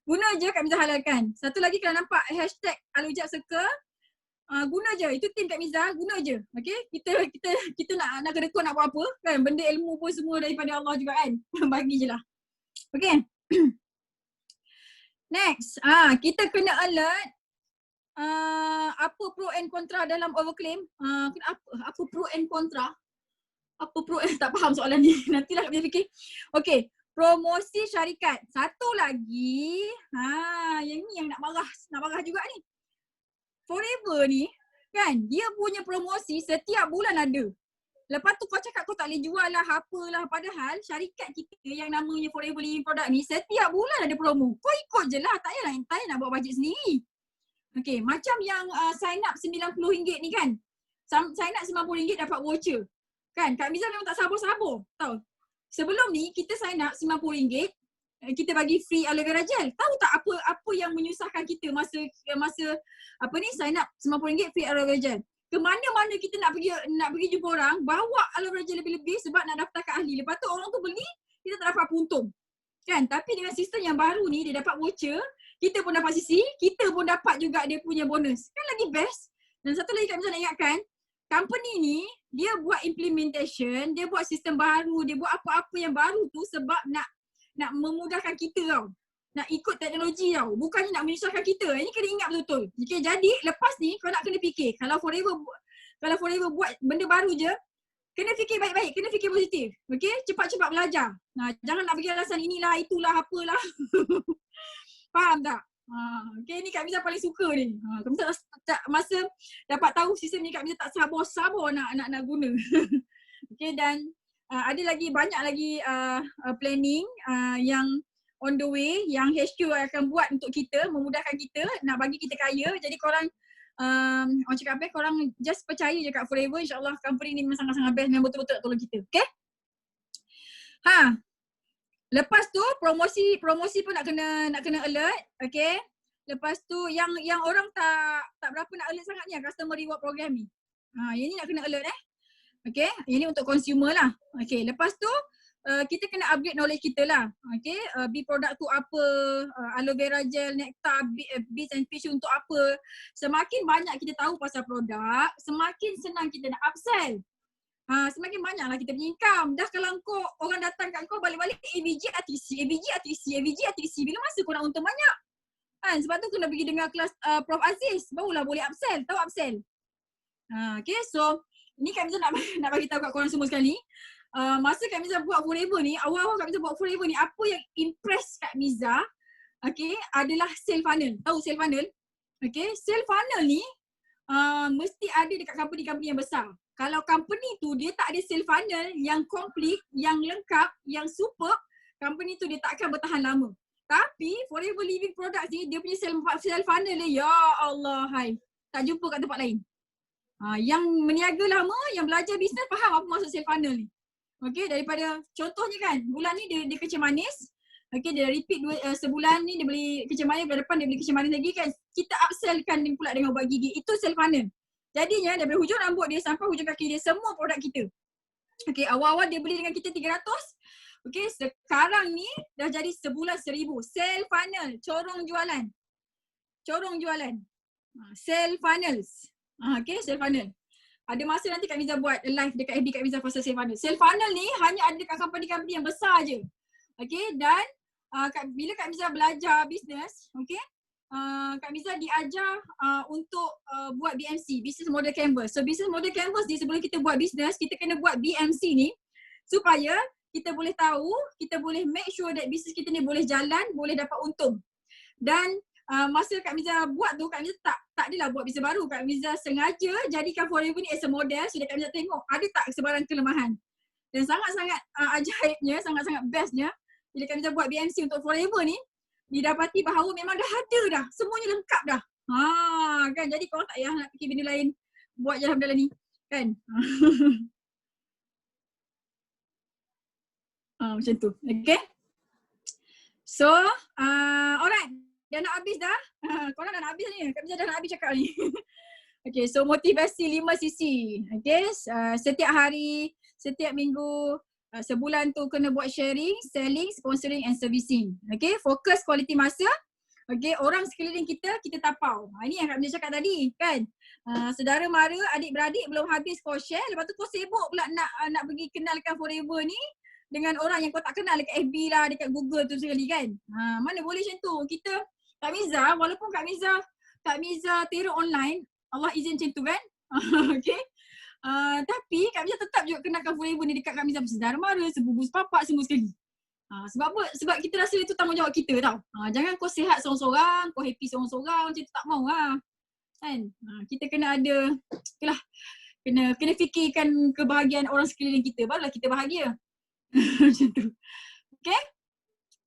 Guna je Kak Miza halalkan. Satu lagi kalau nampak hashtag Alujab Circle, guna je, itu tim Kak Miza, guna je. Okay, kita nak kedekut nak buat apa kan, benda ilmu pun semua daripada Allah juga kan. Bagi je lah. Okay. Next, kita kena alert apa pro and contra dalam overclaim. Apa pro and contra? Apa pro and, tak faham soalan ni. Nantilah Kak Miza fikir. Okay, promosi syarikat. Satu lagi, yang ni yang nak marah juga ni. Forever ni kan, dia punya promosi setiap bulan ada. Lepas tu kau cakap kau tak boleh jual lah apalah, padahal syarikat kita yang namanya Forever Living Product ni setiap bulan ada promo. Kau ikut je lah, tak payah nak buat bajet sendiri. Okay, macam yang sign up RM90 ni kan, sign up RM90 dapat voucher kan. Kak Miza memang tak sabar-sabar tahu. Sebelum ni kita sign up RM90, kita bagi free aloe vera gel. Tahu tak apa yang menyusahkan kita masa apa ni sign up RM90 free aloe vera gel. Ke mana-mana kita nak pergi jumpa orang, bawa aloe vera gel lebih-lebih sebab nak daftarkan ahli. Lepas tu orang tu beli, kita tak dapat apa untung. Kan? Tapi dengan sistem yang baru ni, dia dapat voucher, kita pun dapat CC, kita pun dapat juga dia punya bonus. Kan lagi best. Dan satu lagi Kak Miza nak ingatkan, company ni dia buat implementation, dia buat sistem baru, dia buat apa-apa yang baru tu sebab nak memudahkan kita tau. Nak ikut teknologi tau. Bukannya nak menyusahkan kita. Ini kena ingat betul-betul. Okay, jadi lepas ni kau nak kena fikir. Kalau Forever buat benda baru je, kena fikir baik-baik. Kena fikir positif. Okay, cepat-cepat belajar. Jangan nak bagi alasan inilah, itulah, apalah. Faham tak? Okay, ni Kak Miza paling suka ni. Kak Miza masa dapat tahu sistem ni Kak Miza tak sabar-sabar nak guna. Okay, dan ada lagi banyak lagi planning yang on the way, yang HQ akan buat untuk kita, memudahkan kita, nak bagi kita kaya. Jadi korang orang cakap apa, korang just percaya je kat Forever, insyaAllah company ni memang sangat-sangat best dan betul-betul nak tolong kita. Okay? Lepas tu promosi pun nak kena alert. Okay? Lepas tu yang orang tak berapa nak alert sangat ni, customer reward program ni. Yang ni nak kena alert Okay, yang ni untuk consumer lah. Okay, lepas tu kita kena upgrade knowledge kita lah. Okay, bee product tu apa, aloe vera gel, nectar, bees and fish untuk apa. Semakin banyak kita tahu pasal produk, semakin senang kita nak upsell. Semakin banyaklah kita punya income. Dah kalau orang datang kat kau balik-balik AVG ATC. Bila masa kau nak untung banyak? Sebab tu kena pergi dengar kelas Prof Aziz, barulah boleh upsell, tahu upsell. Okay, so ni Kak Miza nak bagi tahu kat korang semua sekali. Masa Kak Miza buat Forever ni, awal-awal Kak Miza buat Forever ni, apa yang impress Kak Miza, okay, adalah sale funnel. Tahu sale funnel? Okay, sale funnel ni mesti ada dekat company-company yang besar. Kalau company tu dia tak ada sale funnel yang complete, yang lengkap, yang superb, company tu dia tak akan bertahan lama. Tapi Forever Living Products ni dia punya sale funnel ni, ya Allah, tak jumpa kat tempat lain. Yang meniaga lama, yang belajar bisnes faham apa maksud sale funnel ni. Okay, daripada contohnya kan, bulan ni dia kecil manis. Okay, dia repeat sebulan ni dia beli kecil manis, bulan depan dia beli kecil manis lagi kan. Kita upsellkan dia pula dengan ubat gigi. Itu sale funnel. Jadinya daripada hujung rambut dia sampai hujung kaki dia, semua produk kita. Okay, awal-awal dia beli dengan kita 300. Okay, sekarang ni dah jadi sebulan 1000. Sale funnel, corong jualan. Corong jualan. Sale funnels. Okay, sale funnel. Ada masa nanti Kak Miza buat live dekat FB Kak Miza pasal sale funnel. Sale funnel ni hanya ada dekat company-company yang besar je. Okay, dan bila Kak Miza belajar bisnes, okay, Kak Miza diajar untuk buat BMC, Business Model Canvas. So Business Model Canvas ni sebelum kita buat bisnes, kita kena buat BMC ni supaya kita boleh tahu, kita boleh make sure that bisnes kita ni boleh jalan, boleh dapat untung. Dan masa Kak Miza buat tu, Kak Miza tak adalah buat bisnes baru. Kak Miza sengaja jadikan Forever ni as a model supaya Kak Miza tengok ada tak sebarang kelemahan. Dan sangat-sangat ajaibnya, sangat-sangat bestnya bila Kak Miza buat BMC untuk Forever ni, didapati bahawa memang dah ada dah. Semuanya lengkap dah. Kan, jadi korang tak payah nak fikir benda lain. Buat je benda ni. Kan? Macam tu. Okay. So, alright. Dah nak habis dah. Korang dah nak habis ni. Kak Miza dah nak habis cakap ni. Okay, so motivasi 5 sisi. Okay, setiap hari, setiap minggu, sebulan tu kena buat sharing, selling, sponsoring and servicing. Okay, fokus quality masa. Okay, orang sekeliling kita tapau. Ini yang Kak Miza cakap tadi kan. Saudara mara, adik-beradik belum habis kau share. Lepas tu kau sibuk pula nak pergi kenalkan Forever ni dengan orang yang kau tak kenal dekat FB lah, dekat Google tu sekali kan. Mana boleh macam tu. Kita, Kak Miza, walaupun Kak Miza teror online, Allah izin macam tu kan. Okay. Tapi Kak Miza tetap juga kenalkan Forever ni dekat Kak Miza bersaudara mara, sepupu sepapak semua sekali. Sebab apa? Sebab kita rasa itu tanggungjawab kita tau. Jangan kau sihat seorang-seorang, kau happy seorang-seorang, macam tu tak mau lah. Kan? Kita kena ada, itulah, kena fikirkan kebahagiaan orang sekeliling kita, barulah kita bahagia. Macam tu. Okay?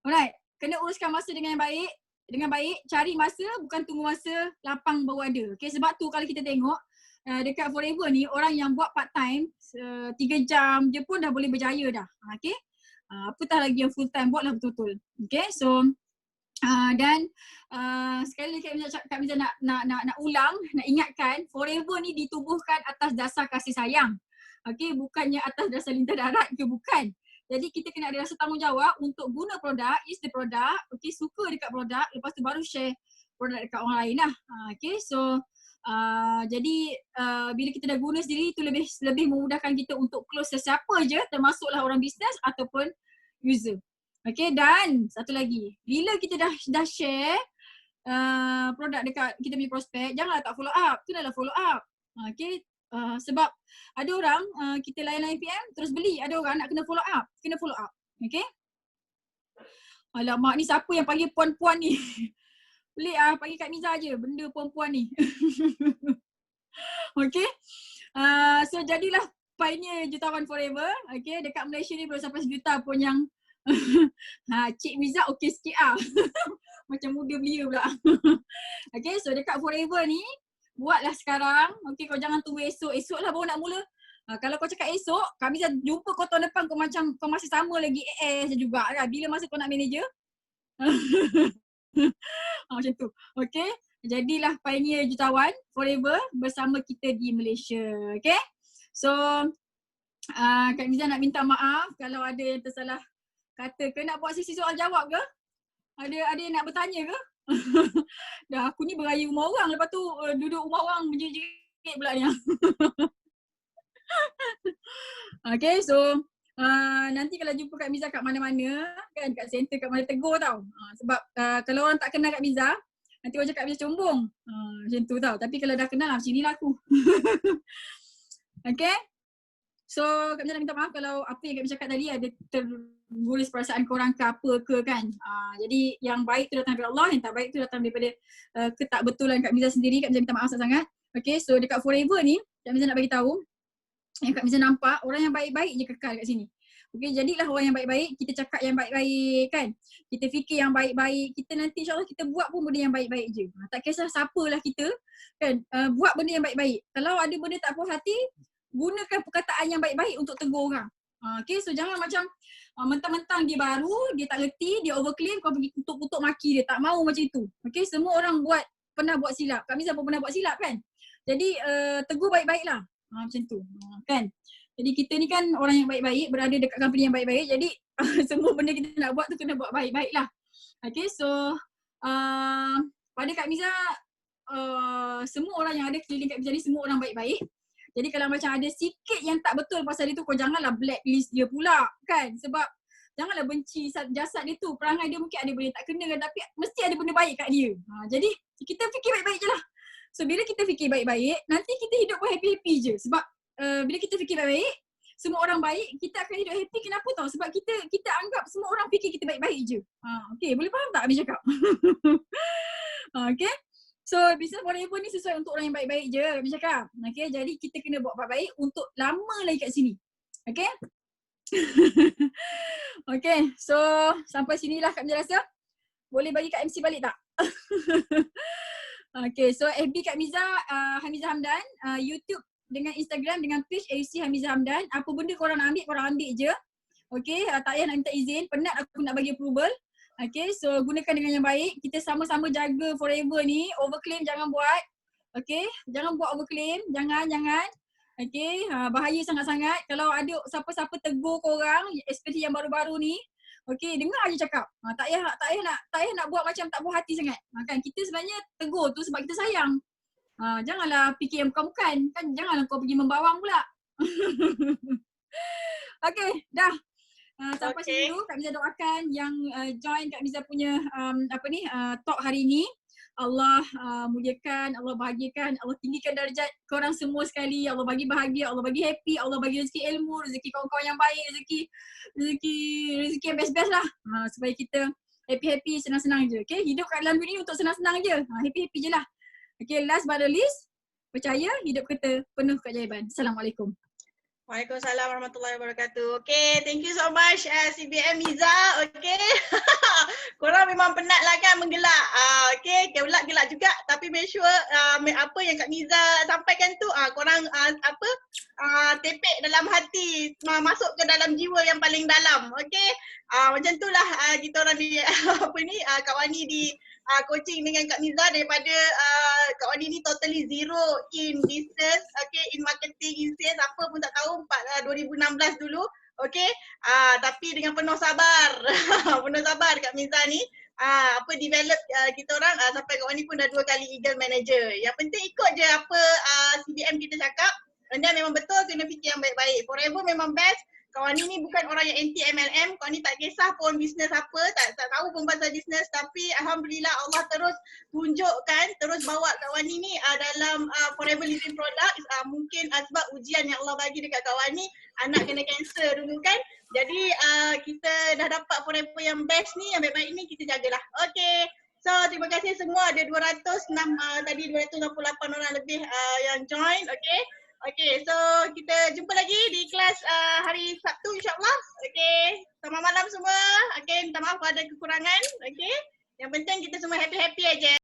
Alright. Kena uruskan masa dengan baik. Dengan baik, cari masa, bukan tunggu masa lapang baru ada. Okay, sebab tu kalau kita tengok dekat Forever ni, orang yang buat part time 3 jam je pun dah boleh berjaya dah. Okay, apatah lagi yang full time, buatlah betul-betul. Okay, so dan sekali lagi Kak Miza nak ulang, nak ingatkan, Forever ni ditubuhkan atas dasar kasih sayang. Okay, bukannya atas dasar lintah darat ke, bukan. Jadi kita kena ada rasa tanggungjawab untuk guna produk, use the produk, okay, suka dekat produk, lepas tu baru share produk dekat orang lain lah. Okay, so jadi bila kita dah guna sendiri, itu lebih memudahkan kita untuk close sesiapa je, termasuklah orang bisnes ataupun user. Okay, dan satu lagi, bila kita dah share produk dekat kita punya prospek, janganlah tak follow up, kenalah follow up. Okay, sebab ada orang kita layan PM terus beli, ada orang nak kena follow up. Okay. Alamak, ni siapa yang panggil puan-puan ni? Pelik panggil Kak Miza je, benda puan-puan ni. Okay. So jadilah pioneer jutawan Forever. Okay, dekat Malaysia ni belum sampai 1 juta pun yang Cik Miza okey sikit macam muda belia pula. Okay, so dekat Forever ni buatlah sekarang. Okay, kau jangan tunggu esok. Esok lah baru nak mula. Kalau kau cakap esok, Kak Miza jumpa kau tahun depan, kau masih sama lagi je juga kan. Bila masa kau nak manager? Macam tu. Okay, jadilah pioneer jutawan Forever bersama kita di Malaysia. Okay, so Kak Miza nak minta maaf kalau ada yang tersalah kata ke. Nak buat sesi soal jawab ke? Ada yang nak bertanya ke? Dah aku ni beraya rumah orang, lepas tu duduk rumah orang menjerit-jerit pula ni. Okay, so nanti kalau jumpa Kak Miza kat mana-mana kan, kat center kat mana, tegur tau. Sebab kalau orang tak kenal Kak Miza, nanti orang cakap Miza combong. Macam tu tau. Tapi kalau dah kenal, macam inilah aku. Okay, so Kak Miza nak minta maaf kalau apa yang Kak Miza cakap tadi ada terguris perasaan korang ke apa ke kan. Jadi yang baik tu datang daripada Allah, yang tak baik tu datang daripada ketakbetulan Kak Miza sendiri. Kak Miza minta maaf sangat-sangat. Okay, so dekat Forever ni, Kak Miza nak bagi tahu, yang Kak Miza nampak, orang yang baik-baik je kekal kat sini. Okay, jadilah orang yang baik-baik, kita cakap yang baik-baik kan. Kita fikir yang baik-baik, kita nanti insyaAllah kita buat pun benda yang baik-baik je. Tak kisah siapalah kita kan, buat benda yang baik-baik. Kalau ada benda tak puas hati, gunakan perkataan yang baik-baik untuk tegur orang. Okay, so jangan macam mentang-mentang dia baru, dia tak reti, dia overclaim, kau pergi kutuk-kutuk maki dia. Tak mahu macam itu. Okay, semua orang pernah buat silap. Kak Miza pun pernah buat silap kan. Jadi tegur baik-baik lah. Macam tu kan. Jadi kita ni kan orang yang baik-baik, berada dekat company yang baik-baik. Jadi semua benda kita nak buat tu kena buat baik-baik lah. Okay, so pada Kak Miza, semua orang yang ada keliling Kak Miza ni semua orang baik-baik. Jadi kalau macam ada sikit yang tak betul pasal dia tu, kau janganlah blacklist dia pula kan. Sebab janganlah benci jasad dia tu. Perangai dia mungkin ada benda tak kena kan, tapi mesti ada benda baik kat dia. Jadi kita fikir baik-baik je lah. So bila kita fikir baik-baik, nanti kita hidup pun happy-happy je. Sebab bila kita fikir baik-baik, semua orang baik, kita akan hidup happy. Kenapa tau? Sebab kita anggap semua orang fikir kita baik-baik je. Okay, boleh faham tak Abi cakap? Okay. So business forever ni sesuai untuk orang yang baik-baik je, Abi cakap. Okay, jadi kita kena buat baik-baik untuk lama lagi kat sini. Okay. Okay, so sampai sinilah Kak Miza rasa. Boleh bagi Kak MC balik tak? Okay, so FB Kak Miza, Hamizah Hamdan, YouTube dengan Instagram dengan page AC Hamizah Hamdan. Apa benda korang nak ambil, korang ambil je. Okay, tak payah nak minta izin, penat aku nak bagi approval. Okay, so gunakan dengan yang baik. Kita sama-sama jaga forever ni. Overclaim jangan buat. Okay, jangan buat overclaim. Jangan. Okay, bahaya sangat-sangat. Kalau ada siapa-siapa tegur korang, especially yang baru-baru ni, okay, dengar je cakap. Tak payah nak buat macam tak puas hati sangat. Kan kita sebenarnya tegur tu sebab kita sayang. Janganlah fikir yang bukan-bukan. Kan janganlah kau pergi membawang pula. Okay, dah. Sampai sini dulu Kak Miza doakan yang join Kak Miza punya talk hari ni. Allah muliakan, Allah bahagiakan, Allah tinggikan darjat korang semua sekali. Allah bagi bahagia, Allah bagi happy, Allah bagi rezeki ilmu, rezeki kawan-kawan yang baik, rezeki yang best-best lah. Supaya kita happy-happy, senang-senang je. Okay, hidup kat dalam dunia untuk senang-senang je. Happy-happy je lah. Okay, last but not least, percaya hidup kita penuh keajaiban. Assalamualaikum. Waalaikumsalam warahmatullahi wabarakatuh. Okay, thank you so much CBM Miza. Okay. Korang memang penat lah kan menggelak. Okay, gelak juga tapi make sure apa yang Kak Miza sampaikan tu korang tepek dalam hati, masuk ke dalam jiwa yang paling dalam. Okay. Macam tu lah kita orang di Kak Wani di coaching dengan Kak Miza daripada Kak Wani ni totally zero in business, okay, in marketing, in sales, apa pun tak tahu 2016 dulu, okay, tapi dengan penuh sabar, penuh sabar Kak Miza ni develop kita orang sampai Kak Wani pun dah 2 kali Eagle Manager. Yang penting ikut je apa CBM kita cakap, dan memang betul kena fikir yang baik-baik. Forever memang best. Kak Wani ni bukan orang yang anti MLM. Kak Wani tak kisah pun bisnes apa, tak tahu pun pasal bisnes, tapi Alhamdulillah Allah terus tunjukkan, terus bawa Kak Wani ni dalam Forever Living Product. Mungkin sebab ujian yang Allah bagi dekat Kak Wani, anak kena kanser dulu kan. Jadi kita dah dapat Forever yang best ni, yang baik-baik ni kita jagalah. Okay. So terima kasih semua, ada 268 orang lebih yang join. Okay. Okay, so kita jumpa lagi di kelas hari Sabtu insyaAllah. Okay, selamat malam semua. Okay, minta maaf kalau ada kekurangan. Okay, yang penting kita semua happy-happy aja.